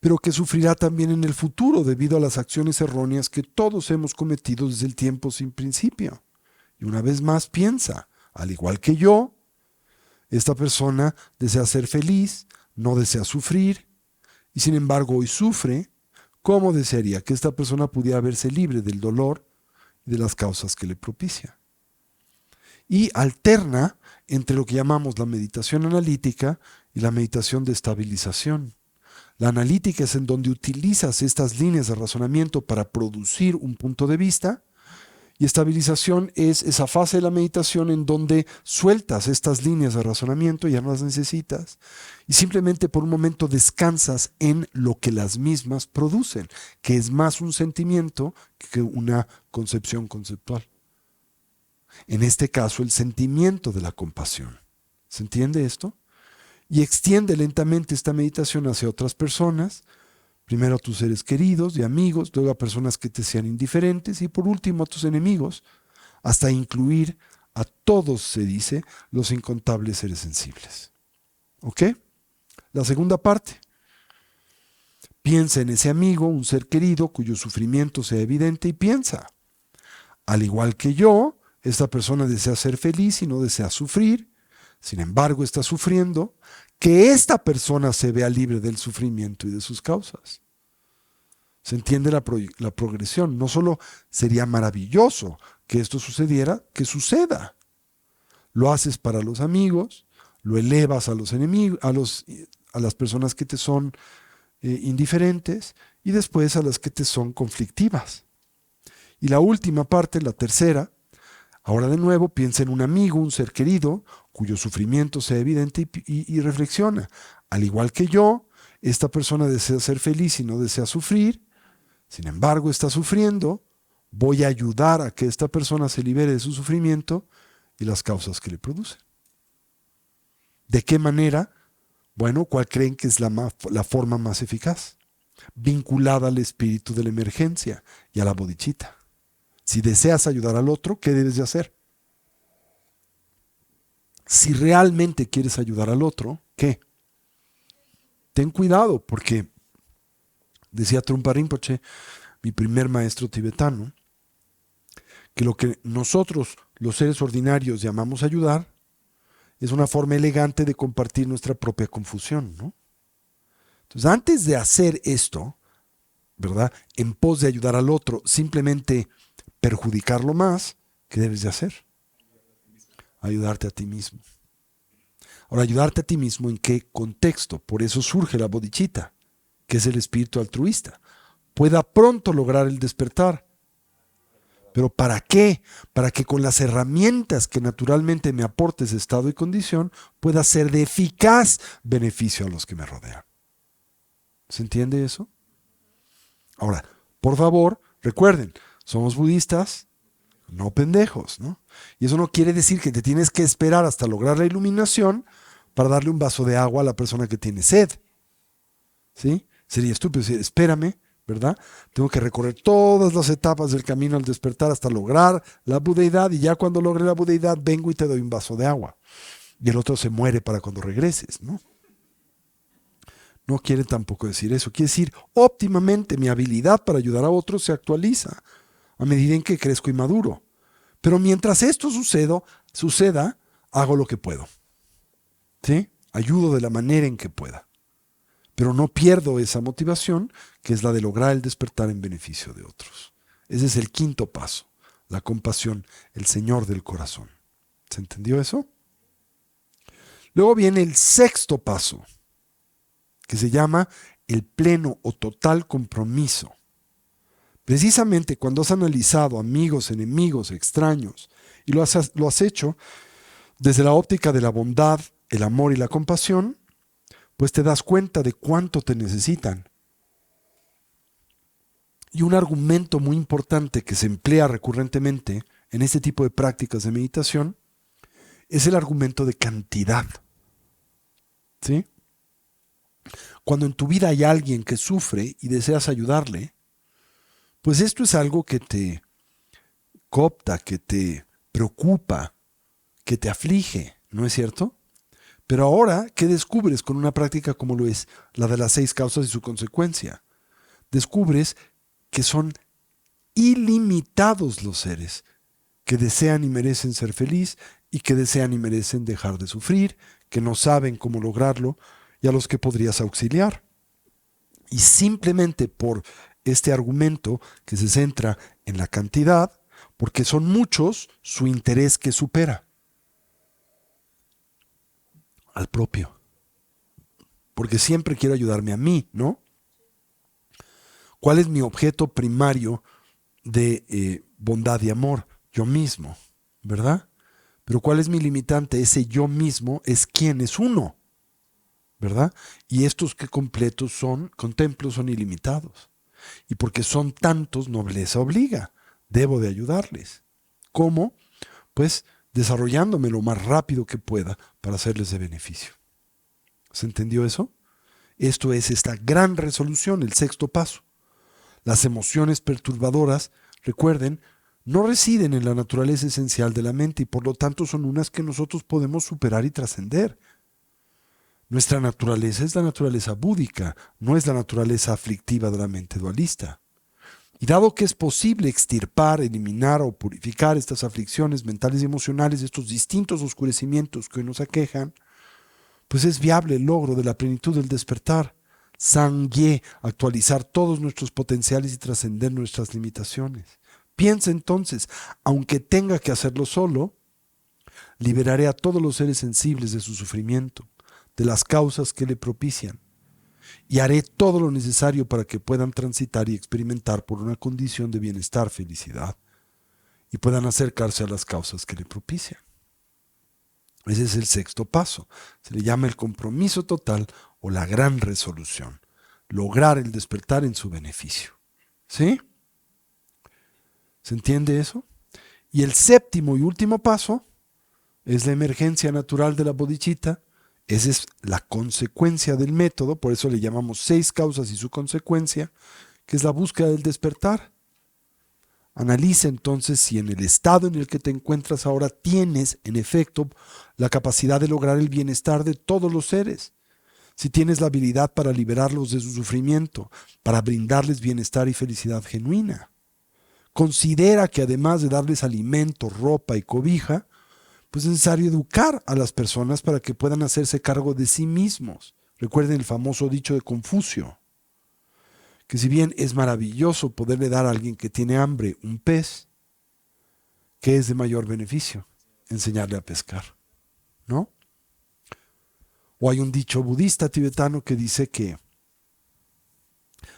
pero que sufrirá también en el futuro debido a las acciones erróneas que todos hemos cometido desde el tiempo sin principio. Y una vez más piensa, al igual que yo, esta persona desea ser feliz, no desea sufrir, y sin embargo hoy sufre. ¿Cómo desearía que esta persona pudiera verse libre del dolor y de las causas que le propicia? Y alterna entre lo que llamamos la meditación analítica y la meditación de estabilización. La analítica es en donde utilizas estas líneas de razonamiento para producir un punto de vista, y estabilización es esa fase de la meditación en donde sueltas estas líneas de razonamiento, ya no las necesitas, y simplemente por un momento descansas en lo que las mismas producen, que es más un sentimiento que una concepción conceptual. En este caso, el sentimiento de la compasión. ¿Se entiende esto? Y extiende lentamente esta meditación hacia otras personas, primero a tus seres queridos y amigos, luego a personas que te sean indiferentes y por último a tus enemigos, hasta incluir a todos, se dice, los incontables seres sensibles. ¿Ok? La segunda parte. Piensa en ese amigo, un ser querido cuyo sufrimiento sea evidente y piensa, al igual que yo, esta persona desea ser feliz y no desea sufrir, sin embargo está sufriendo, que esta persona se vea libre del sufrimiento y de sus causas. ¿Se entiende la progresión? No solo sería maravilloso que esto sucediera, que suceda. Lo haces para los amigos, lo elevas a los enemigos, a las personas que te son indiferentes y después a las que te son conflictivas. Y la última parte, la tercera, ahora de nuevo piensa en un amigo, un ser querido, cuyo sufrimiento sea evidente y reflexiona. Al igual que yo, esta persona desea ser feliz y no desea sufrir, sin embargo está sufriendo, voy a ayudar a que esta persona se libere de su sufrimiento y las causas que le producen. ¿De qué manera? Bueno, ¿cuál creen que es la forma más eficaz? Vinculada al espíritu de la emergencia y a la bodhicitta. Si deseas ayudar al otro, ¿qué debes de hacer? Si realmente quieres ayudar al otro, ¿qué? Ten cuidado, porque decía Trungpa Rinpoche, mi primer maestro tibetano, que lo que nosotros, los seres ordinarios, llamamos ayudar, es una forma elegante de compartir nuestra propia confusión, ¿no? Entonces, antes de hacer esto, ¿verdad?, en pos de ayudar al otro, simplemente perjudicarlo más, ¿qué debes de hacer? Ayudarte a ti mismo. Ahora, ayudarte a ti mismo, ¿en qué contexto? Por eso surge la bodhicitta, que es el espíritu altruista. Pueda pronto lograr el despertar. ¿Pero para qué? Para que con las herramientas que naturalmente me aportes estado y condición, pueda ser de eficaz beneficio a los que me rodean. ¿Se entiende eso? Ahora, por favor, recuerden, somos budistas, no pendejos, ¿no? Y eso no quiere decir que te tienes que esperar hasta lograr la iluminación para darle un vaso de agua a la persona que tiene sed. ¿Sí? Sería estúpido decir, espérame, ¿verdad? Tengo que recorrer todas las etapas del camino al despertar hasta lograr la budeidad, y ya cuando logre la budeidad vengo y te doy un vaso de agua. Y el otro se muere para cuando regreses, ¿no? No quiere tampoco decir eso. Quiere decir, óptimamente mi habilidad para ayudar a otros se actualiza a medida en que crezco y maduro. Pero mientras esto suceda, hago lo que puedo. ¿Sí? Ayudo de la manera en que pueda. Pero no pierdo esa motivación, que es la de lograr el despertar en beneficio de otros. Ese es el quinto paso, la compasión, el Señor del corazón. ¿Se entendió eso? Luego viene el sexto paso, que se llama el pleno o total compromiso. Precisamente cuando has analizado amigos, enemigos, extraños, y lo has hecho desde la óptica de la bondad, el amor y la compasión, pues te das cuenta de cuánto te necesitan. Y un argumento muy importante que se emplea recurrentemente en este tipo de prácticas de meditación es el argumento de cantidad. ¿Sí? Cuando en tu vida hay alguien que sufre y deseas ayudarle, pues esto es algo que te coopta, que te preocupa, que te aflige, ¿no es cierto? Pero ahora, ¿qué descubres con una práctica como lo es la de las 6 causas y su consecuencia? Descubres que son ilimitados los seres que desean y merecen ser feliz y que desean y merecen dejar de sufrir, que no saben cómo lograrlo y a los que podrías auxiliar. Y simplemente por este argumento que se centra en la cantidad, porque son muchos, su interés que supera al propio. Porque siempre quiero ayudarme a mí, ¿no? ¿Cuál es mi objeto primario de bondad y amor? Yo mismo, ¿verdad? Pero ¿cuál es mi limitante? Ese yo mismo es quien es uno, ¿verdad? Y estos que contemplo son ilimitados. Y porque son tantos, nobleza obliga. Debo de ayudarles. ¿Cómo? Pues desarrollándome lo más rápido que pueda para hacerles de beneficio. ¿Se entendió eso? Esto es esta gran resolución, el 6º paso. Las emociones perturbadoras, recuerden, no residen en la naturaleza esencial de la mente y por lo tanto son unas que nosotros podemos superar y trascender. Nuestra naturaleza es la naturaleza búdica, no es la naturaleza aflictiva de la mente dualista. Y dado que es posible extirpar, eliminar o purificar estas aflicciones mentales y emocionales, estos distintos oscurecimientos que hoy nos aquejan, pues es viable el logro de la plenitud del despertar. Sangye, actualizar todos nuestros potenciales y trascender nuestras limitaciones. Piensa entonces, aunque tenga que hacerlo solo, liberaré a todos los seres sensibles de su sufrimiento, de las causas que le propician, y haré todo lo necesario para que puedan transitar y experimentar por una condición de bienestar, felicidad, y puedan acercarse a las causas que le propician. Ese es el 6º paso. Se le llama el compromiso total o la gran resolución. Lograr el despertar en su beneficio. ¿Sí? ¿Se entiende eso? Y el 7º y último paso es la emergencia natural de la bodhicitta. Esa es la consecuencia del método, por eso le llamamos 6 causas y su consecuencia, que es la búsqueda del despertar. Analiza entonces si en el estado en el que te encuentras ahora tienes, en efecto, la capacidad de lograr el bienestar de todos los seres. Si tienes la habilidad para liberarlos de su sufrimiento, para brindarles bienestar y felicidad genuina. Considera que además de darles alimento, ropa y cobija, pues es necesario educar a las personas para que puedan hacerse cargo de sí mismos. Recuerden el famoso dicho de Confucio, que si bien es maravilloso poderle dar a alguien que tiene hambre un pez, ¿qué es de mayor beneficio? Enseñarle a pescar, ¿no? O hay un dicho budista tibetano que dice que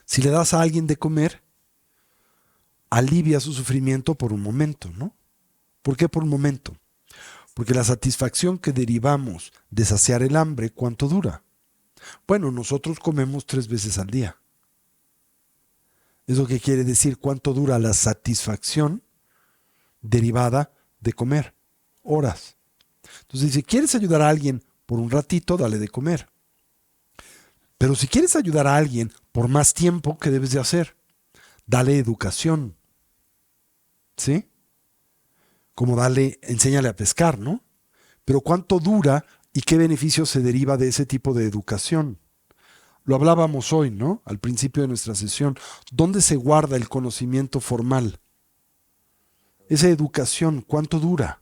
si le das a alguien de comer, alivia su sufrimiento por un momento, ¿no? ¿Por qué por un momento? Porque la satisfacción que derivamos de saciar el hambre, ¿cuánto dura? Bueno, nosotros comemos 3 veces al día. ¿Eso qué quiere decir? ¿Cuánto dura la satisfacción derivada de comer? Horas. Entonces, si quieres ayudar a alguien por un ratito, dale de comer. Pero si quieres ayudar a alguien por más tiempo, ¿qué debes de hacer? Dale educación. ¿Sí? Como enséñale a pescar, ¿no? Pero ¿cuánto dura y qué beneficio se deriva de ese tipo de educación? Lo hablábamos hoy, ¿no? Al principio de nuestra sesión. ¿Dónde se guarda el conocimiento formal? Esa educación, ¿cuánto dura?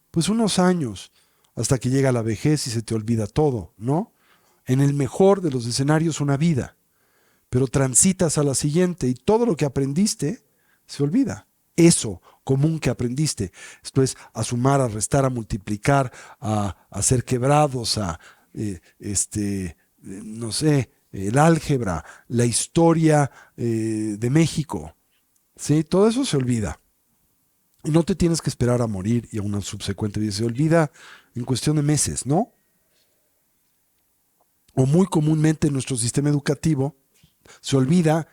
Pues unos años, hasta que llega la vejez y se te olvida todo, ¿no? En el mejor de los escenarios, una vida. Pero transitas a la siguiente y todo lo que aprendiste se olvida. Eso común que aprendiste. Esto es a sumar, a restar, a multiplicar, a ser quebrados, no sé, el álgebra, la historia de México. ¿Sí? Todo eso se olvida. Y no te tienes que esperar a morir y a una subsecuente vida. Se olvida en cuestión de meses, ¿no? O muy comúnmente en nuestro sistema educativo se olvida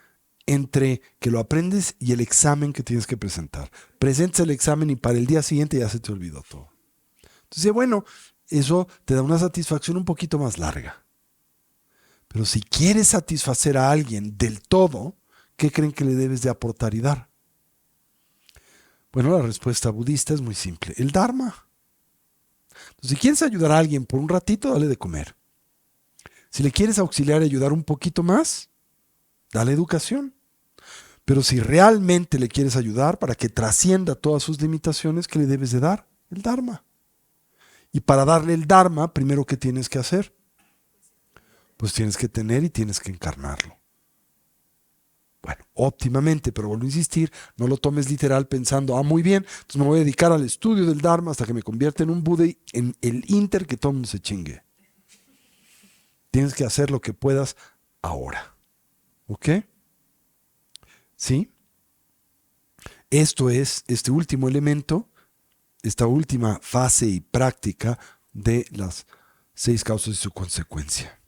entre que lo aprendes y el examen que tienes que presentar. Presentas el examen y para el día siguiente ya se te olvidó todo. Entonces, bueno, eso te da una satisfacción un poquito más larga. Pero si quieres satisfacer a alguien del todo, ¿qué creen que le debes de aportar y dar? Bueno, la respuesta budista es muy simple: el Dharma. Entonces, si quieres ayudar a alguien por un ratito, dale de comer. Si le quieres auxiliar y ayudar un poquito más, dale educación. Pero si realmente le quieres ayudar para que trascienda todas sus limitaciones, ¿qué le debes de dar? El Dharma. Y para darle el Dharma, primero, ¿qué tienes que hacer? Pues tienes que tener y tienes que encarnarlo. Bueno, óptimamente, pero vuelvo a insistir, no lo tomes literal pensando, muy bien, entonces me voy a dedicar al estudio del Dharma hasta que me convierta en un Buda y en el inter que todo el mundo se chingue. Tienes que hacer lo que puedas ahora. ¿Ok? ¿Sí? Esto es este último elemento, esta última fase y práctica de las 6 causas y su consecuencia.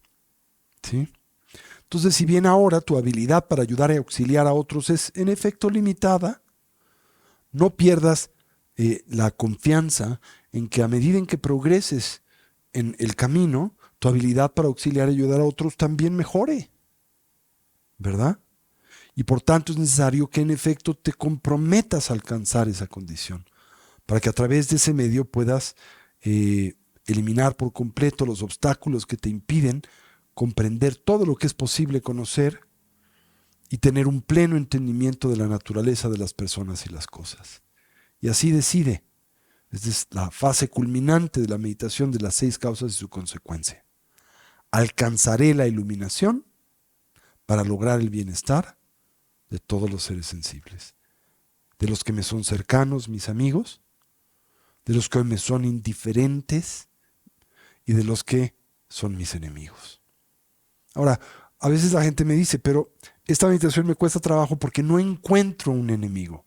¿Sí? Entonces, si bien ahora tu habilidad para ayudar y auxiliar a otros es en efecto limitada, no pierdas la confianza en que a medida en que progreses en el camino, tu habilidad para auxiliar y ayudar a otros también mejore, ¿verdad? Y por tanto es necesario que en efecto te comprometas a alcanzar esa condición, para que a través de ese medio puedas eliminar por completo los obstáculos que te impiden comprender todo lo que es posible conocer y tener un pleno entendimiento de la naturaleza de las personas y las cosas. Y así decide. Esta es la fase culminante de la meditación de las 6 causas y su consecuencia. Alcanzaré la iluminación para lograr el bienestar de todos los seres sensibles, de los que me son cercanos, mis amigos, de los que me son indiferentes y de los que son mis enemigos. Ahora, a veces la gente me dice, pero esta meditación me cuesta trabajo porque no encuentro un enemigo.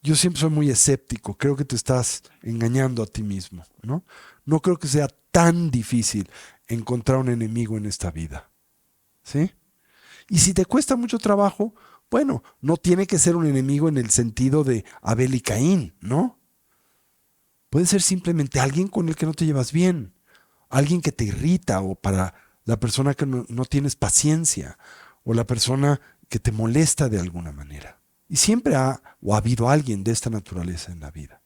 Yo siempre soy muy escéptico, creo que te estás engañando a ti mismo, ¿no? No creo que sea tan difícil encontrar un enemigo en esta vida, ¿sí? Y si te cuesta mucho trabajo, bueno, no tiene que ser un enemigo en el sentido de Abel y Caín, ¿no? Puede ser simplemente alguien con el que no te llevas bien, alguien que te irrita, o para la persona que no tienes paciencia, o la persona que te molesta de alguna manera. Y siempre ha habido alguien de esta naturaleza en la vida.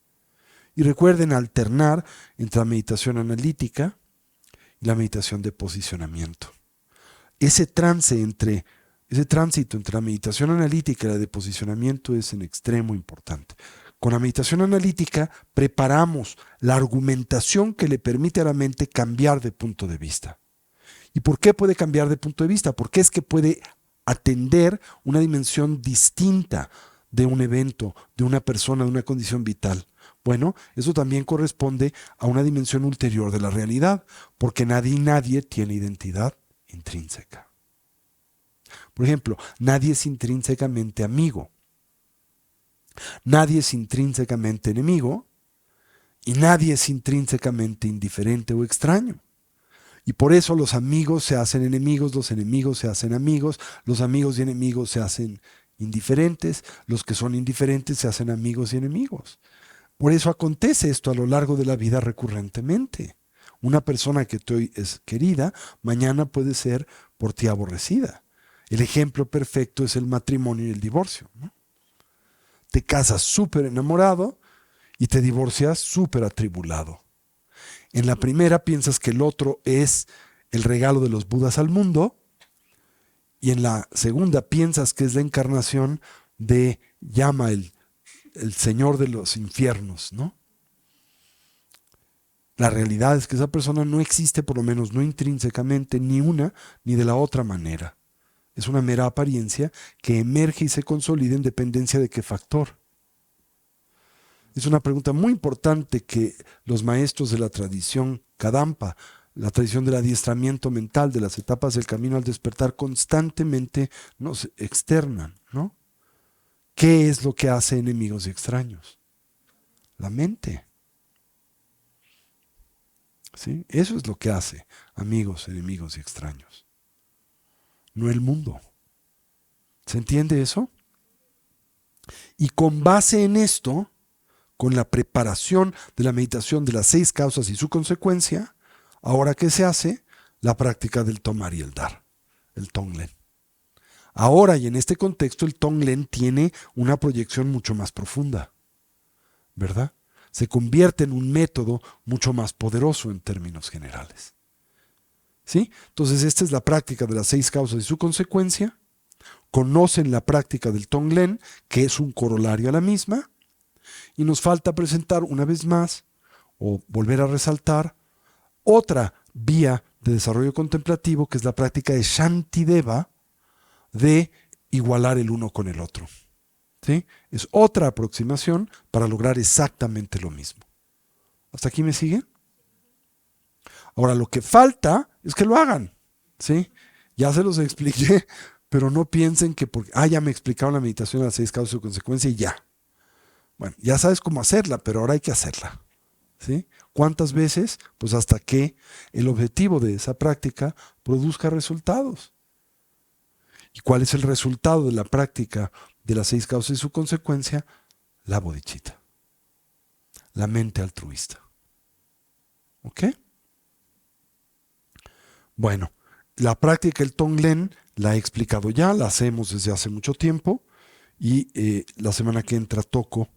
Y recuerden alternar entre la meditación analítica y la meditación de posicionamiento. Ese tránsito entre la meditación analítica y la de posicionamiento es en extremo importante. Con la meditación analítica preparamos la argumentación que le permite a la mente cambiar de punto de vista. ¿Y por qué puede cambiar de punto de vista? Porque es que puede atender una dimensión distinta de un evento, de una persona, de una condición vital. Bueno, eso también corresponde a una dimensión ulterior de la realidad, porque nadie tiene identidad intrínseca. Por ejemplo, nadie es intrínsecamente amigo, nadie es intrínsecamente enemigo y nadie es intrínsecamente indiferente o extraño. Y por eso los amigos se hacen enemigos, los enemigos se hacen amigos, los amigos y enemigos se hacen indiferentes, los que son indiferentes se hacen amigos y enemigos. Por eso acontece esto a lo largo de la vida recurrentemente. Una persona que hoy es querida, mañana puede ser por ti aborrecida. El ejemplo perfecto es el matrimonio y el divorcio, ¿no? Te casas súper enamorado y te divorcias súper atribulado. En la primera piensas que el otro es el regalo de los Budas al mundo, y en la segunda piensas que es la encarnación de Yama, el señor de los infiernos, ¿no? La realidad es que esa persona no existe, por lo menos no intrínsecamente, ni una ni de la otra manera. Es una mera apariencia que emerge y se consolida en dependencia de qué factor. Es una pregunta muy importante que los maestros de la tradición Kadampa, la tradición del adiestramiento mental, de las etapas del camino al despertar, constantemente nos externan, ¿no? ¿Qué es lo que hace enemigos y extraños? La mente. ¿Sí? Eso es lo que hace amigos, enemigos y extraños. No el mundo. ¿Se entiende eso? Y con base en esto, con la preparación de la meditación de las 6 causas y su consecuencia, ahora que se hace la práctica del tomar y el dar, el Tonglen. Ahora y en este contexto el Tonglen tiene una proyección mucho más profunda, ¿verdad? Se convierte en un método mucho más poderoso en términos generales. ¿Sí? Entonces esta es la práctica de las 6 causas y su consecuencia. Conocen la práctica del Tonglen, que es un corolario a la misma, y nos falta presentar una vez más, o volver a resaltar, otra vía de desarrollo contemplativo, que es la práctica de Shantideva, de igualar el uno con el otro. ¿Sí? Es otra aproximación para lograr exactamente lo mismo. ¿Hasta aquí me siguen? Ahora, lo que falta es que lo hagan. ¿Sí? Ya se los expliqué, pero no piensen que porque, ya me explicaron la meditación de las 6 causas y consecuencias y ya. Bueno, ya sabes cómo hacerla, pero ahora hay que hacerla. ¿Sí? ¿Cuántas veces? Pues hasta que el objetivo de esa práctica produzca resultados. ¿Y cuál es el resultado de la práctica de las 6 causas y su consecuencia? La bodhicitta, la mente altruista. ¿Ok? Bueno, la práctica del Tonglen la he explicado ya, la hacemos desde hace mucho tiempo y la semana que entra toco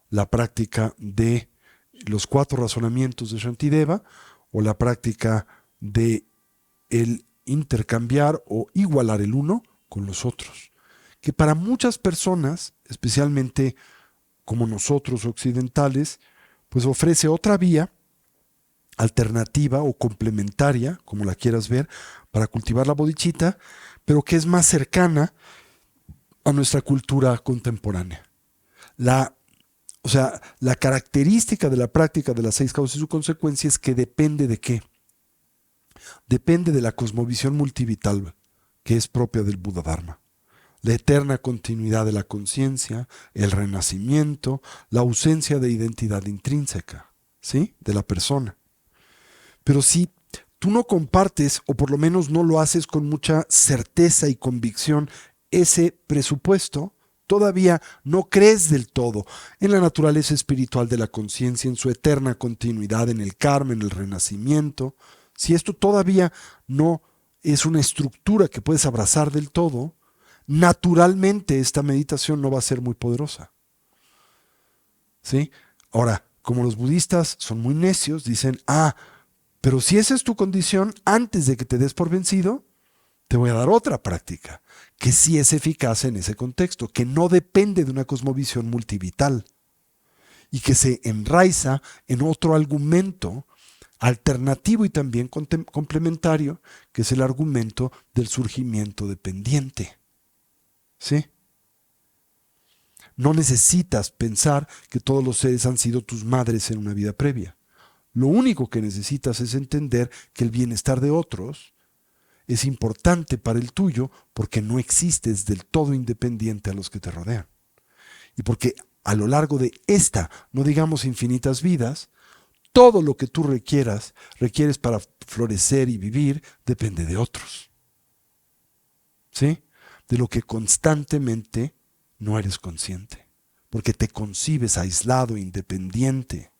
la práctica de los 4 razonamientos de Shantideva o la práctica de el intercambiar o igualar el uno con los otros, que para muchas personas, especialmente como nosotros occidentales, pues ofrece otra vía alternativa o complementaria, como la quieras ver, para cultivar la bodhicitta, pero que es más cercana a nuestra cultura contemporánea. La característica de la práctica de las 6 causas y su consecuencia es que depende de qué. Depende de la cosmovisión multivital que es propia del Buda Dharma. La eterna continuidad de la conciencia, el renacimiento, la ausencia de identidad intrínseca, ¿sí? De la persona. Pero si tú no compartes, o por lo menos no lo haces con mucha certeza y convicción, ese presupuesto, todavía no crees del todo en la naturaleza espiritual de la conciencia, en su eterna continuidad, en el karma, en el renacimiento. Si esto todavía no es una estructura que puedes abrazar del todo, naturalmente esta meditación no va a ser muy poderosa. ¿Sí? Ahora, como los budistas son muy necios, dicen, pero si esa es tu condición, antes de que te des por vencido, te voy a dar otra práctica, que sí es eficaz en ese contexto, que no depende de una cosmovisión multivital y que se enraiza en otro argumento alternativo y también complementario, que es el argumento del surgimiento dependiente. ¿Sí? No necesitas pensar que todos los seres han sido tus madres en una vida previa. Lo único que necesitas es entender que el bienestar de otros es importante para el tuyo porque no existes del todo independiente a los que te rodean. Y porque a lo largo de no digamos infinitas vidas, todo lo que tú requieres para florecer y vivir, depende de otros. ¿Sí? De lo que constantemente no eres consciente. Porque te concibes aislado, independiente,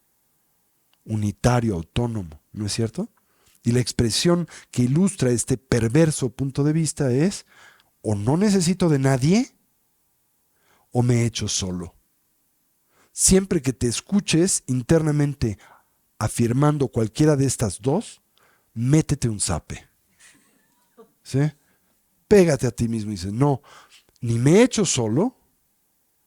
unitario, autónomo, ¿no es cierto? Y la expresión que ilustra este perverso punto de vista es: o no necesito de nadie, o me echo solo. Siempre que te escuches internamente afirmando cualquiera de estas dos, métete un zape. ¿Sí? Pégate a ti mismo y dices, no, ni me echo solo,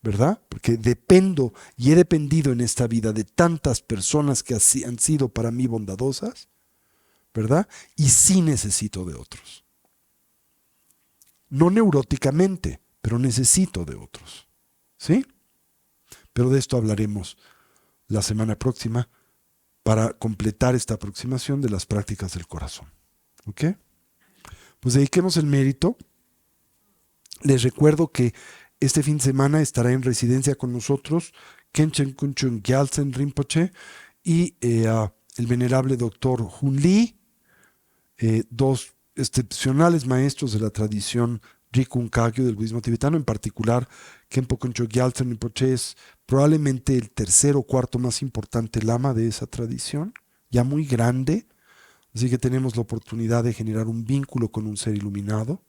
¿verdad? Porque dependo y he dependido en esta vida de tantas personas que han sido para mí bondadosas, ¿verdad? Y sí necesito de otros. No neuróticamente, pero necesito de otros. ¿Sí? Pero de esto hablaremos la semana próxima para completar esta aproximación de las prácticas del corazón. ¿Ok? Pues dediquemos el mérito. Les recuerdo que este fin de semana estará en residencia con nosotros Khenchen Kunchung Gyaltsen Rinpoche y el venerable doctor Hun Lee, dos excepcionales maestros de la tradición Rikun Kagyu del budismo tibetano, en particular Khenpo Koncho Gyaltsen Rinpoche es probablemente el tercer o cuarto más importante lama de esa tradición, ya muy grande, así que tenemos la oportunidad de generar un vínculo con un ser iluminado,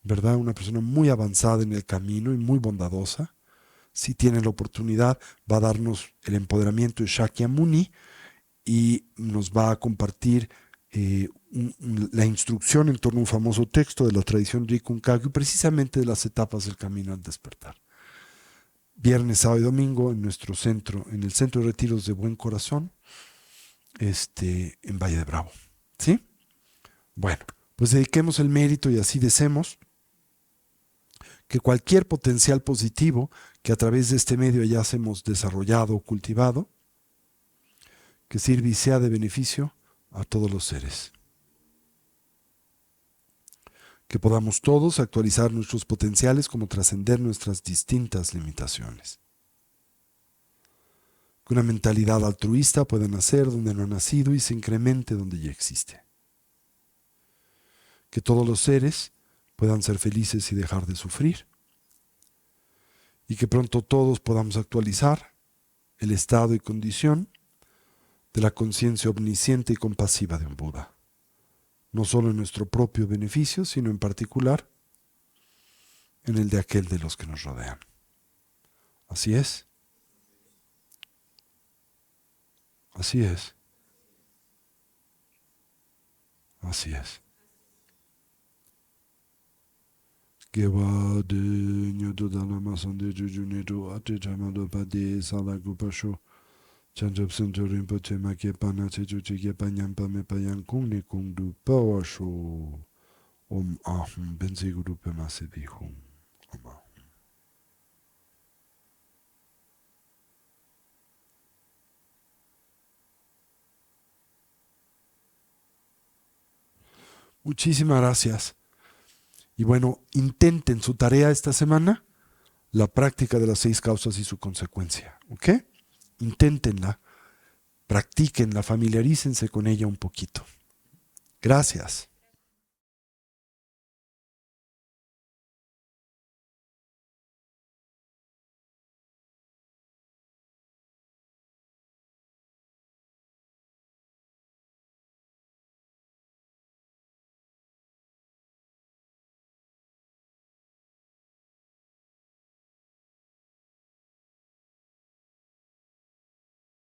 ¿verdad? Una persona muy avanzada en el camino y muy bondadosa. Si tiene la oportunidad, va a darnos el empoderamiento de Shakyamuni y nos va a compartir la instrucción en torno a un famoso texto de la tradición Rikun Kagyu, precisamente de las etapas del camino al despertar. Viernes, sábado y domingo en nuestro centro, en el Centro de Retiros de Buen Corazón, en Valle de Bravo. ¿Sí? Bueno, pues dediquemos el mérito y así deseemos que cualquier potencial positivo que a través de este medio hayamos desarrollado o cultivado, que sirva y sea de beneficio a todos los seres. Que podamos todos actualizar nuestros potenciales como trascender nuestras distintas limitaciones. Que una mentalidad altruista pueda nacer donde no ha nacido y se incremente donde ya existe. Que todos los seres puedan ser felices y dejar de sufrir. Y que pronto todos podamos actualizar el estado y condición de la conciencia omnisciente y compasiva de un Buda. No solo en nuestro propio beneficio, sino en particular en el de aquel de los que nos rodean. Así es. Así es. Así es. Gewade nyodo dalama sande jujunedo ate chamado pade salagupasho chanjab santo rinpoche make pana chechuchi ke panyampa me payan kung ne kung du pawasho om ahum benzi guru pema se dihum om ahum. Muchísimas gracias. Y bueno, intenten su tarea esta semana, la práctica de las 6 causas y su consecuencia. ¿Ok? Inténtenla, practíquenla, familiarícense con ella un poquito. Gracias.